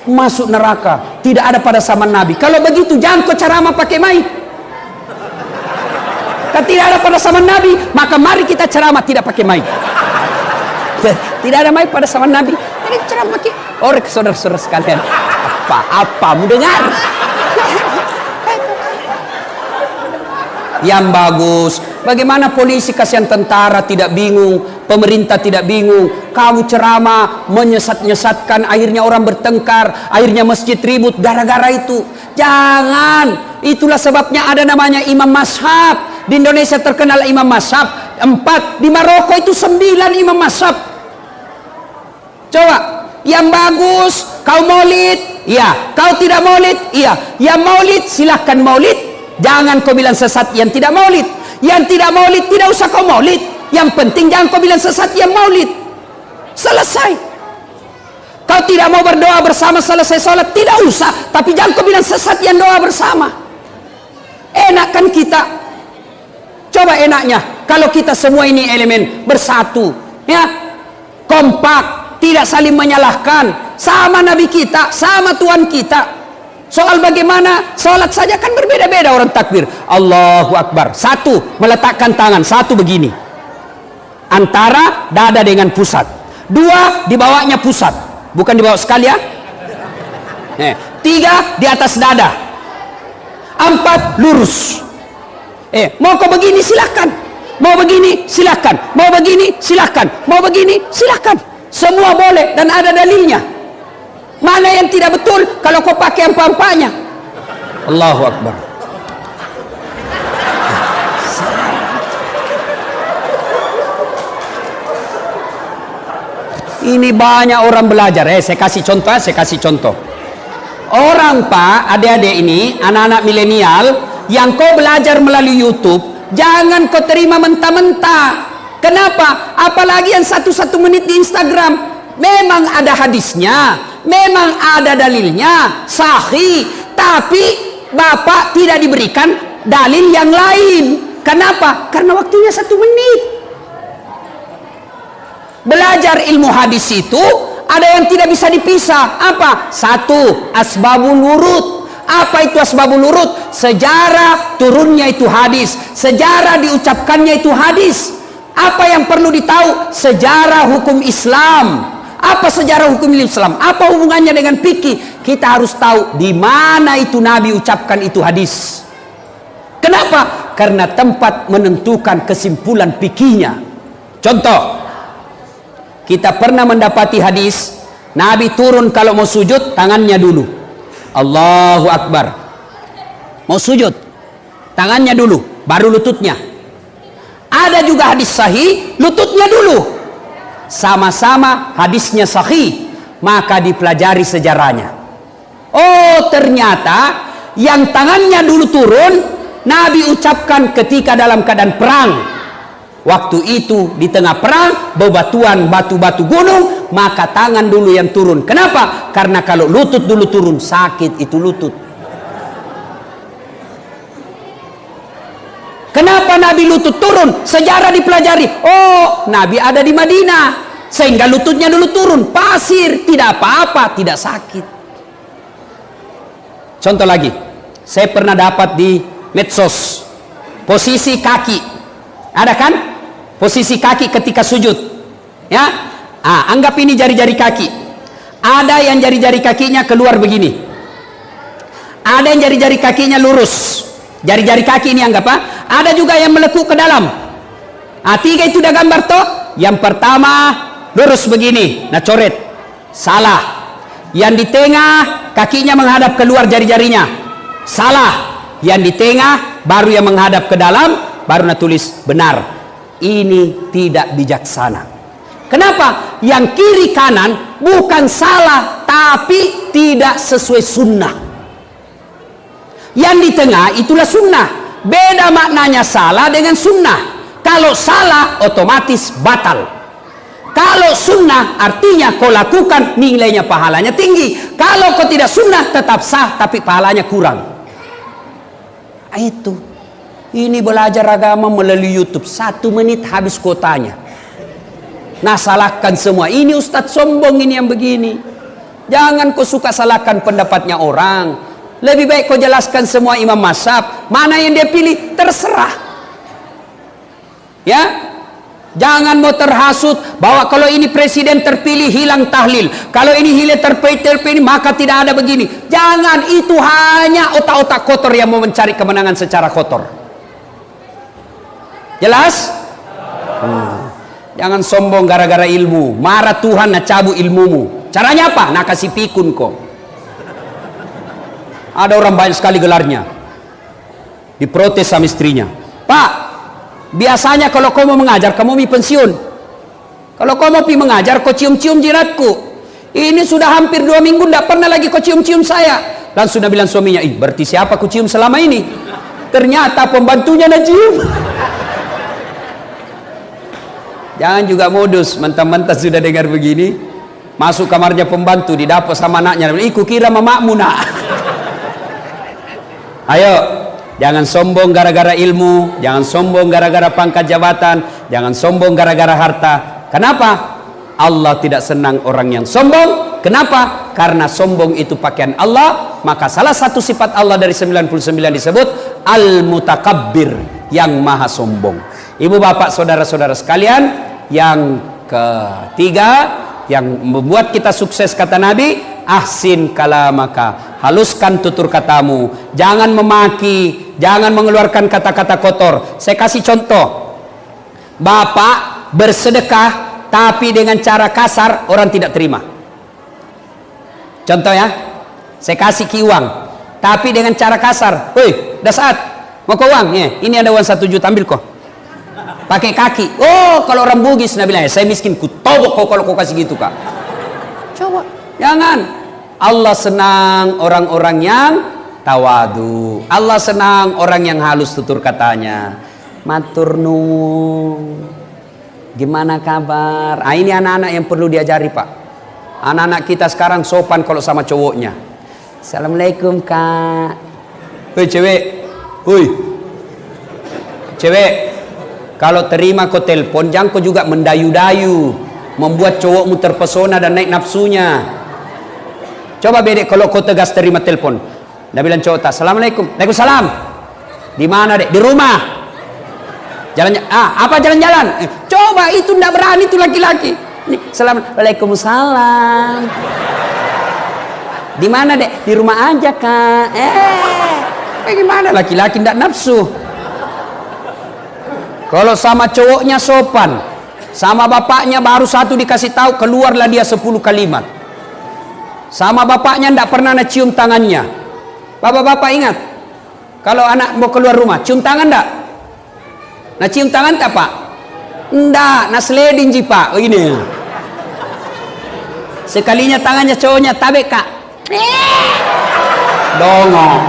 A: masuk neraka. Tidak ada pada zaman Nabi. Kalau begitu jangan kau ceramah pakai mic. Kalau tidak ada pada zaman Nabi, maka mari kita ceramah tidak pakai mic. Tidak ada mic pada zaman Nabi. Ini ceramah pakai. Saudara-saudara sekalian, apa mau dengar? Yang bagus. Bagaimana polisi kasihan tentara tidak bingung, pemerintah tidak bingung. Kamu ceramah menyesat-nyesatkan, akhirnya orang bertengkar, akhirnya masjid ribut gara-gara itu. Jangan. Itulah sebabnya ada namanya imam mazhab. Di Indonesia terkenal imam mazhab 4, di Maroko itu 9 imam mazhab. Coba, yang bagus kau maulid, iya. Kau tidak maulid, iya. Yang maulid silahkan maulid. Jangan kau bilang sesat yang tidak maulid. Yang tidak maulid tidak usah kau maulid. Yang penting jangan kau bilang sesat yang maulid. Selesai. Kau tidak mau berdoa bersama selesai sholat, tidak usah. Tapi jangan kau bilang sesat yang doa bersama. Enak kan kita? Coba enaknya kalau kita semua ini elemen bersatu, ya, kompak, tidak saling menyalahkan, sama Nabi kita, sama Tuhan kita. Soal bagaimana sholat saja kan berbeda-beda orang takbir. Allahu Akbar. 1, meletakkan tangan. 1 begini, antara dada dengan pusat. 2, dibawanya pusat, bukan dibawa sekali ya. 3, di atas dada. 4, lurus. Mau kau begini silahkan, mau begini silahkan, mau begini silahkan, mau begini silahkan. Semua boleh dan ada dalilnya. Mana yang tidak betul kalau kau pakai apa-apanya? Allahu Akbar. Ini banyak orang belajar. Saya kasih contoh, saya kasih contoh. Orang Pak, adik-adik ini, anak-anak milenial, yang kau belajar melalui YouTube, jangan kau terima mentah-mentah. Kenapa? Apalagi yang 1 menit di Instagram. Memang ada hadisnya, memang ada dalilnya, sahih. Tapi Bapak tidak diberikan dalil yang lain. Kenapa? Karena waktunya 1 menit. Belajar ilmu hadis itu ada yang tidak bisa dipisah. Apa? 1, asbabul wurud. Apa itu asbabul wurud? Sejarah turunnya itu hadis, sejarah diucapkannya itu hadis. Apa yang perlu ditahu? Sejarah hukum Islam. Apa sejarah hukum Islam? Apa hubungannya dengan fikih? Kita harus tahu di mana itu Nabi ucapkan itu hadis. Kenapa? Karena tempat menentukan kesimpulan fikihnya. Contoh, kita pernah mendapati hadis Nabi turun kalau mau sujud tangannya dulu. Allahu Akbar. Mau sujud tangannya dulu, baru lututnya. Ada juga hadis sahih, lututnya dulu. Sama-sama hadisnya sahih, maka dipelajari sejarahnya. Oh, ternyata yang tangannya dulu turun Nabi ucapkan ketika dalam keadaan perang. Waktu itu di tengah perang, bebatuan batu-batu gunung, maka tangan dulu yang turun. Kenapa? Karena kalau lutut dulu turun, sakit itu lutut. Kenapa Nabi lutut turun? Sejarah dipelajari. Oh, Nabi ada di Madinah, sehingga lututnya dulu turun. Pasir, tidak apa-apa, tidak sakit. Contoh lagi, saya pernah dapat di medsos posisi kaki. Ada kan? Posisi kaki ketika sujud. Ya, anggap ini jari-jari kaki. Ada yang jari-jari kakinya keluar begini. Ada yang jari-jari kakinya lurus. Jari-jari kaki ini anggap ada juga yang melekuk ke dalam. 3 itu udah gambar toh. Yang pertama lurus begini, nah coret. Salah. Yang di tengah kakinya menghadap keluar jari-jarinya. Salah. Yang di tengah baru yang menghadap ke dalam, baru nah tulis benar. Ini tidak bijaksana. Kenapa? Yang kiri kanan bukan salah, tapi tidak sesuai sunnah. Yang di tengah itulah sunnah. Beda maknanya salah dengan sunnah. Kalau salah otomatis batal. Kalau sunnah artinya kau lakukan, nilainya pahalanya tinggi. Kalau kau tidak sunnah tetap sah tapi pahalanya kurang. Itu. Ini belajar agama melalui YouTube 1 menit habis kuotanya. Nah, salahkan semua. Ini ustadz sombong ini yang begini. Jangan kau suka salahkan pendapatnya orang. Lebih baik kau jelaskan semua imam mazhab. Mana yang dia pilih terserah. Ya, jangan mau terhasut bahwa kalau ini presiden terpilih hilang tahlil. Kalau ini hilang terpilih maka tidak ada begini. Jangan, itu hanya otak-otak kotor yang mau mencari kemenangan secara kotor. Jelas? Jangan sombong gara-gara ilmu. Marah Tuhan nak cabut ilmumu. Caranya apa? Nak kasih pikun kok. Ada orang banyak sekali gelarnya. Diprotes sama istrinya. Pak, biasanya kalau kau mau mengajar, kamu mau pensiun. Kalau kau mau mengajar, kau cium-cium jiratku. Ini sudah hampir 2 minggu, tidak pernah lagi kau cium-cium saya. Langsung dia bilang suaminya, berarti siapa ku cium selama ini? Ternyata pembantunya nak cium. Jangan juga modus, mentah-mentah sudah dengar begini, masuk kamarnya pembantu, didapur sama anaknya, ku kira mamakmu nak. Ayo, jangan sombong gara-gara ilmu, jangan sombong gara-gara pangkat jabatan, jangan sombong gara-gara harta. Kenapa? Allah tidak senang orang yang sombong. Kenapa? Karena sombong itu pakaian Allah. Maka salah satu sifat Allah dari 99 disebut Al-Mutakabbir, yang maha sombong. Ibu bapak saudara-saudara sekalian, yang ketiga yang membuat kita sukses kata Nabi, ahsin kalamaka, haluskan tutur katamu, jangan memaki, jangan mengeluarkan kata-kata kotor. Saya kasih contoh, bapak bersedekah tapi dengan cara kasar, orang tidak terima. Contoh ya, saya kasih uang tapi dengan cara kasar. Woi, dah saat mau ke uang ya, ini ada uang 1 juta, ambil kok. pakai kaki. Oh, kalau orang Bugis Nabi bilang, saya miskin, ku tobok kau kalau kau kasih gitu kak. Coba, jangan. Allah senang orang-orang yang tawadu. Allah senang orang yang halus tutur katanya. Matur nuwun. Gimana kabar? Ah, ini anak-anak yang perlu diajari pak. Anak-anak kita sekarang sopan kalau sama cowoknya. Assalamualaikum kak. Woi cewek, woi cewek, kalau terima kau telepon jangan kau juga mendayu-dayu, membuat cowokmu terpesona dan naik nafsunya. Coba bedek kalau kau tegas terima telepon. Dia bilang cowok tak, assalamualaikum, waalaikumsalam. Di mana dek? Di rumah. Jalan, apa jalan-jalan? Coba itu ndak berani itu laki-laki. Waalaikumsalam. Di mana dek? Di rumah aja kak. Bagaimana laki-laki ndak nafsu? Kalau sama cowoknya sopan, sama bapaknya baru satu dikasih tahu keluarlah dia 10 kalimat. Sama bapaknya ndak pernah nak cium tangannya. Bapak-bapak ingat, kalau anak mau keluar rumah, cium tangan ndak? Nah cium tangan tak pak? Ndak, nah sliding ji pak. Oh, ini. Sekalinya tangannya cowoknya tabek kak. Dongong.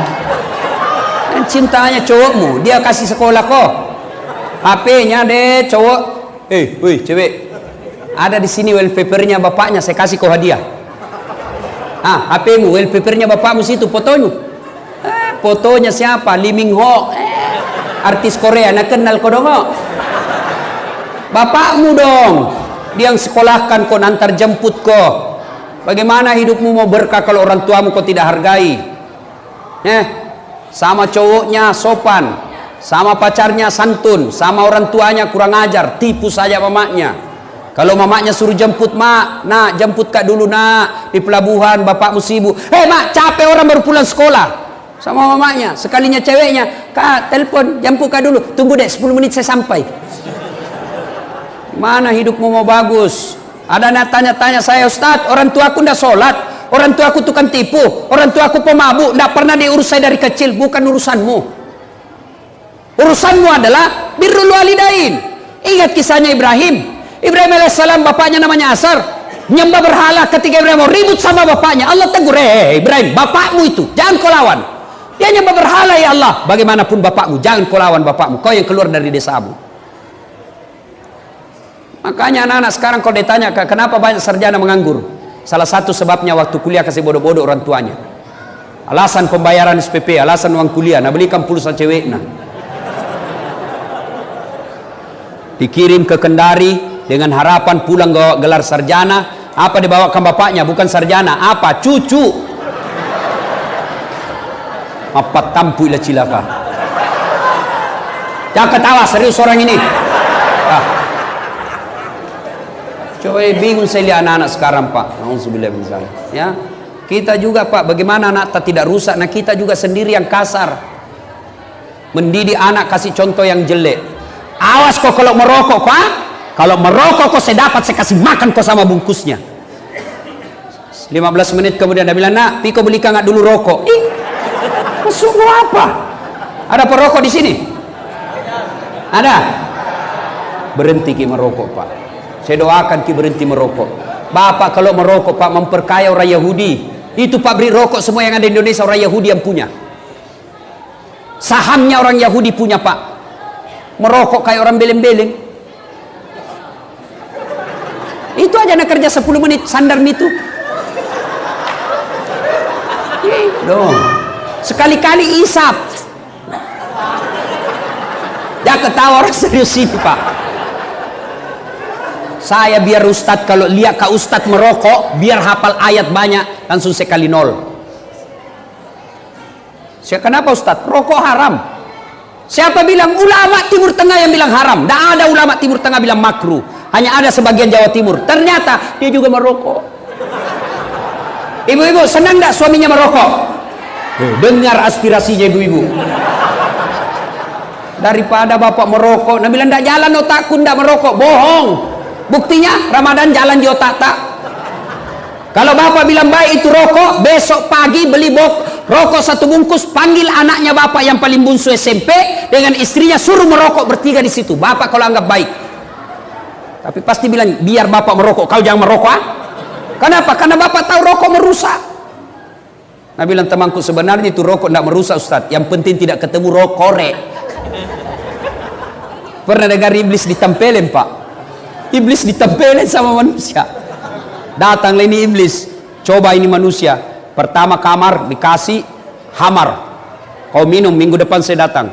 A: Dan cium tangannya cowokmu, dia kasih sekolah kok. HP-nya deh cowok. Woi cewek, ada di sini wallpapernya bapaknya, saya kasih kau hadiah. HP-mu wallpapernya bapakmu situ fotonya. Fotonya siapa? Lee Min Ho, artis Korea. Nak kenal kau dong? Bapakmu dong, dia yang sekolahkan kau, antar jemput kau. Bagaimana hidupmu mau berkah kalau orang tuamu kau tidak hargai? Sama cowoknya sopan, sama pacarnya santun, sama orang tuanya kurang ajar, tipu saja mamanya. Kalau mamanya suruh jemput, mak, nak jemput kak dulu nak di pelabuhan, bapakmu sibuk. Mak, capek orang baru pulang sekolah. Sama mamanya, sekalinya ceweknya, kak telepon, jemput kak dulu, tunggu deh 10 menit saya sampai. Mana hidupmu mau bagus? Ada nak tanya-tanya saya, Ustadz, orang tua aku ndak sholat, orang tua aku tukang tipu, orang tua aku pemabuk, ndak pernah diurus saya dari kecil. Bukan urusanmu. Urusanmu adalah birrul walidain. Ingat kisahnya Ibrahim. Ibrahim alaihissalam bapaknya namanya Azar, nyembah berhala. Ketika Ibrahim mau ribut sama bapaknya, Allah tegur, Ibrahim, bapakmu itu jangan kau lawan. Dia nyembah berhala, ya Allah, bagaimanapun bapakmu jangan kau lawan bapakmu, kau yang keluar dari desamu. Makanya anak-anak sekarang kalau ditanya kenapa banyak sarjana menganggur, salah satu sebabnya waktu kuliah kasih bodoh-bodoh orang tuanya. Alasan pembayaran SPP, alasan uang kuliah, nah belikan pulsa cewek, nah dikirim ke Kendari dengan harapan pulang gelar sarjana. Apa dibawakan bapaknya? Bukan sarjana, apa? Cucu. Apa tampu ila cilaka. Jangan ketawa, serius orang ini. Coba bingung saya lihat anak-anak sekarang pak. Alhamdulillah misalnya. Ya, kita juga pak. Bagaimana anak tak tidak rusak? Nah kita juga sendiri yang kasar. Mendidik anak kasih contoh yang jelek. Awas kok kalau merokok pak. Kalau merokok kok saya dapat, saya kasih makan kok sama bungkusnya. 15 menit kemudian dia bilang, nak, Piko belikan nggak dulu rokok. Masuk apa? Ada perokok di sini? Ada? Berhenti ki merokok pak. Saya doakan ki berhenti merokok. Bapak kalau merokok pak memperkaya orang Yahudi. Itu pabrik rokok semua yang ada di Indonesia orang Yahudi yang punya. Sahamnya orang Yahudi punya pak. Merokok kayak orang beleng-beleng. Itu aja nak kerja 10 menit sandar itu. Dong. Sekali-kali isap. Ya ketawa orang serius ini pak. Saya biar Ustadz kalau lihat Kak Ustadz merokok, biar hafal ayat banyak, langsung sekali 0. Saya kenapa Ustadz? Rokok haram. Siapa bilang? Ulama Timur Tengah yang bilang haram. Tidak ada ulama Timur Tengah bilang makruh. Hanya ada sebagian Jawa Timur. Ternyata dia juga merokok. Ibu-ibu senang tidak suaminya merokok? Dengar aspirasinya ibu-ibu. Daripada bapak merokok, Nabi bilang tidak jalan otakku, tidak merokok. Bohong. Buktinya Ramadan jalan di otak tak. Kalau bapak bilang baik itu rokok, besok pagi beli rokok 1 bungkus, panggil anaknya bapak yang paling bungsu SMP dengan istrinya, suruh merokok bertiga di situ. Bapak kalau anggap baik. Tapi pasti bilang, biar bapak merokok, kau jangan merokok. Kenapa? Karena bapak tahu rokok merusak. Nah bilang temanku, sebenarnya itu rokok tidak merusak Ustaz, yang penting tidak ketemu rokok korek. Pernah dengar iblis ditempelin Pak? Iblis ditempelin sama manusia. Datanglah ini iblis, coba ini manusia. Pertama kamar dikasih hamar, kau minum, minggu depan saya datang.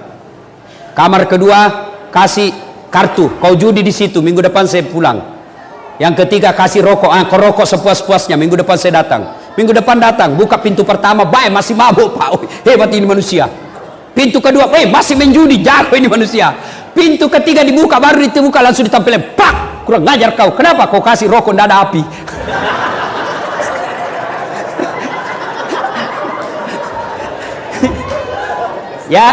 A: Kamar kedua kasih kartu, kau judi di situ, minggu depan saya pulang. Yang ketiga kasih rokok, kau rokok sepuas-puasnya, minggu depan saya datang. Minggu depan datang, buka pintu pertama, baik masih mabuk Pak, hebat ini manusia. Pintu kedua, masih menjudi, jago ini manusia. Pintu ketiga dibuka, baru dibuka langsung ditampilin, pak, kurang ngajar kau. Kenapa kau kasih rokok tidak ada api? Ya,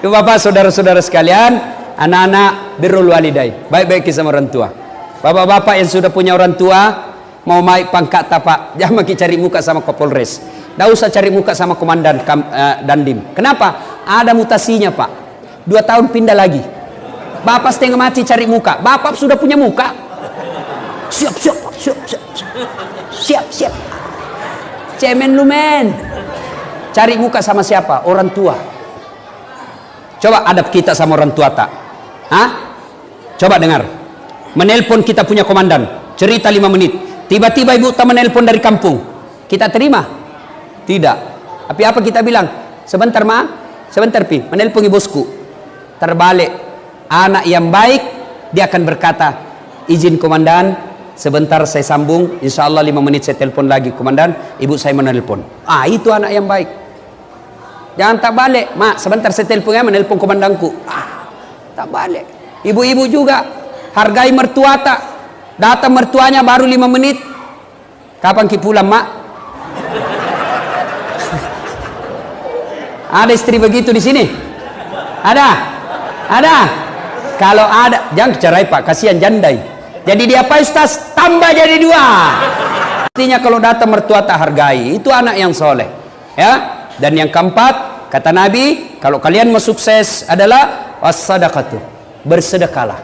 A: bapak saudara-saudara sekalian, anak-anak birrul walidain, baik-baik sama orang tua. Bapak-bapak yang sudah punya orang tua, mau naik pangkat pak, jangan cari muka sama Kapolres, tidak usah cari muka sama komandan Dandim. Kenapa? Ada mutasinya Pak, 2 tahun pindah lagi. Bapak setengah mati cari muka, bapak sudah punya muka. Siap. Cemen lumen. Cari muka sama siapa? Orang tua. Coba adab kita sama orang tua tak? Hah? Coba dengar. Menelpon kita punya komandan, cerita 5 menit. Tiba-tiba ibu tak menelpon dari kampung. Kita terima? Tidak. Tapi apa kita bilang? Sebentar ma, sebentar pi, menelpon bosku. Terbalik. Anak yang baik, dia akan berkata, izin komandan, sebentar saya sambung, insya Allah 5 menit saya telepon lagi komandan, ibu saya menelpon. Itu anak yang baik. Jangan tak balik, mak sebentar saya telepon ya, menelpon komandanku. Tak balik. Ibu-ibu juga hargai mertua tak. Datang mertuanya baru 5 menit. Kapan ki pulang mak? Ada istri begitu di sini? Ada. Kalau ada, jangan cerai Pak, kasihan jandai. Jadi dia apa Ustaz? Tambah jadi 2. Artinya kalau datang mertua tak hargai, itu anak yang soleh. Ya. Dan yang keempat, kata Nabi, kalau kalian mau sukses adalah was-sadaqatu, bersedekahlah.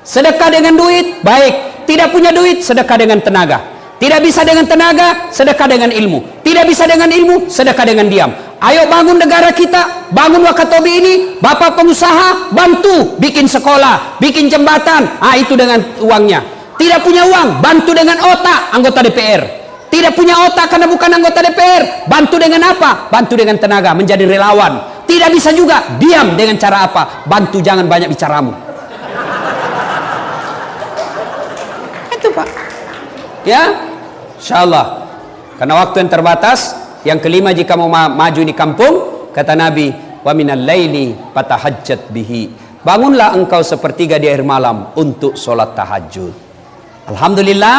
A: Sedekah dengan duit, baik. Tidak punya duit, sedekah dengan tenaga. Tidak bisa dengan tenaga, sedekah dengan ilmu. Tidak bisa dengan ilmu, sedekah dengan diam. Ayo bangun negara kita, bangun Wakatobi ini, bapak pengusaha, bantu bikin sekolah, bikin jembatan. Itu dengan uangnya. Tidak punya uang, bantu dengan otak, anggota DPR. Tidak punya otak karena bukan anggota DPR, bantu dengan apa? Bantu dengan tenaga, menjadi relawan. Tidak bisa juga, diam dengan cara apa? Bantu jangan banyak bicaramu. Itu Pak. Ya, insyaallah. Karena waktu yang terbatas. Yang kelima, jika mau maju di kampung, kata Nabi, wa minal laili fatahajjat bihi. Bangunlah engkau sepertiga di akhir malam untuk sholat tahajud. Alhamdulillah,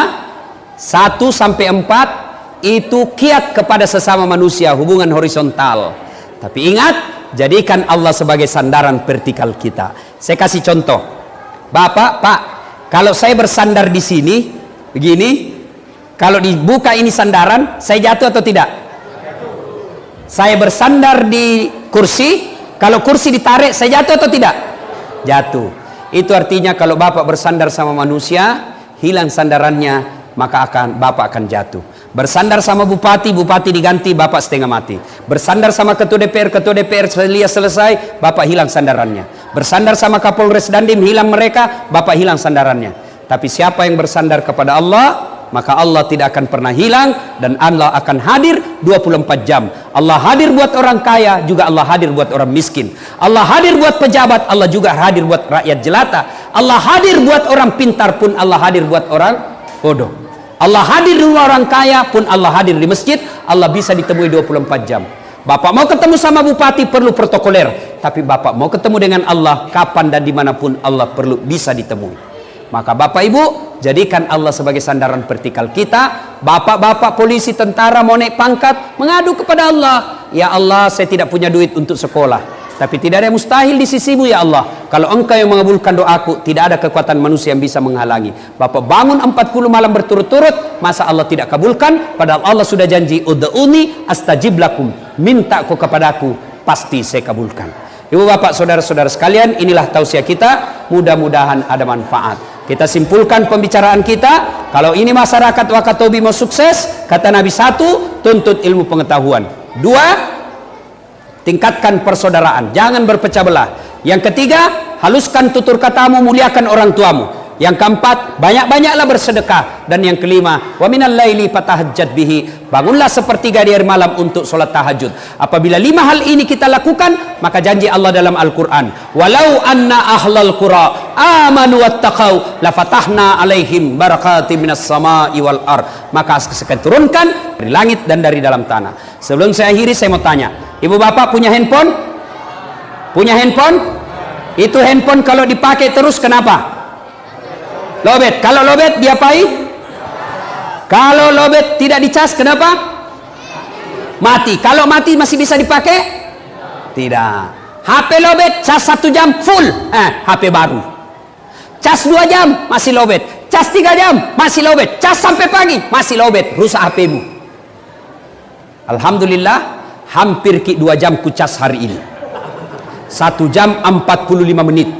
A: 1 sampai 4 itu kiat kepada sesama manusia, hubungan horizontal. Tapi ingat, jadikan Allah sebagai sandaran vertikal kita. Saya kasih contoh. Bapak, Pak, kalau saya bersandar di sini begini, kalau dibuka ini sandaran, saya jatuh atau tidak? Saya bersandar di kursi, kalau kursi ditarik, saya jatuh atau tidak? Jatuh. Itu artinya kalau bapak bersandar sama manusia, hilang sandarannya, maka bapak akan jatuh. Bersandar sama bupati, bupati diganti, bapak setengah mati. Bersandar sama ketua DPR selesai, bapak hilang sandarannya. Bersandar sama Kapolres Dandim, hilang mereka, bapak hilang sandarannya. Tapi siapa yang bersandar kepada Allah, maka Allah tidak akan pernah hilang, dan Allah akan hadir 24 jam. Allah hadir buat orang kaya, juga Allah hadir buat orang miskin. Allah hadir buat pejabat, Allah juga hadir buat rakyat jelata. Allah hadir buat orang pintar pun Allah hadir buat orang bodoh. Allah hadir di orang kaya pun Allah hadir di masjid. Allah bisa ditemui 24 jam. Bapak mau ketemu sama bupati perlu protokoler, tapi bapak mau ketemu dengan Allah kapan dan dimanapun Allah perlu bisa ditemui. Maka bapak ibu, jadikan Allah sebagai sandaran vertikal kita. Bapak-bapak polisi, tentara mau naik pangkat, mengadu kepada Allah. Ya Allah, saya tidak punya duit untuk sekolah, Tapi tidak ada yang mustahil di sisimu ya Allah. Kalau engkau yang mengabulkan doaku, tidak ada kekuatan manusia yang bisa menghalangi. Bapak bangun 40 malam berturut-turut, masa Allah tidak kabulkan? Padahal Allah sudah janji, ud'uni astajib lakum, minta kau kepadaku, pasti saya kabulkan. Ibu bapak saudara-saudara sekalian, inilah tausiah kita, mudah-mudahan ada manfaat. Kita simpulkan pembicaraan kita, kalau ini masyarakat Wakatobi mau sukses, kata Nabi, 1, tuntut ilmu pengetahuan. 2, tingkatkan persaudaraan, jangan berpecah belah. Yang ketiga, haluskan tutur katamu, muliakan orang tuamu. Yang keempat, banyak-banyaklah bersedekah. Dan yang kelima, wa minal laili fatahajjat bihi, bangunlah sepertiga di hari malam untuk sholat tahajud. Apabila 5 hal ini kita lakukan, maka janji Allah dalam Al-Quran, walau anna ahlal qura amanu wattaqau lafatahna alaihim barakatim minas sama'i wal ar, maka akan turunkan dari langit dan dari dalam tanah. Sebelum saya akhiri, saya mau tanya, ibu bapak punya handphone? Punya handphone? Itu handphone kalau dipakai terus kenapa? Lobet. Kalau lobet diapain? Kalau lobet tidak dicas kenapa? Mati. Kalau mati masih bisa dipakai? Tidak. HP lobet, cas 1 jam full, HP baru. Cas 2 jam masih lobet. Cas 3 jam masih lobet. Cas sampai pagi masih lobet. Rusak HPmu. Alhamdulillah, hampir 2 jam ku cas hari ini. 1 jam 45 menit.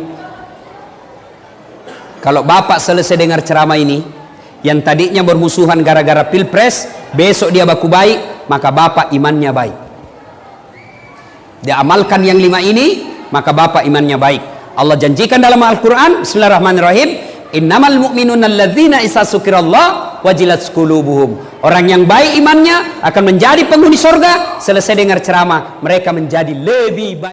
A: Kalau bapak selesai dengar ceramah ini, yang tadinya bermusuhan gara-gara pilpres, besok dia baku baik, maka bapak imannya baik. Dia amalkan yang 5 ini, maka bapak imannya baik. Allah janjikan dalam Al-Quran, bismillahirrahmanirrahim, innamal mu'minuna alladzina isa sukirallah wajilat qulubuhum. Orang yang baik imannya akan menjadi penghuni surga. Selesai dengar ceramah, mereka menjadi lebih baik.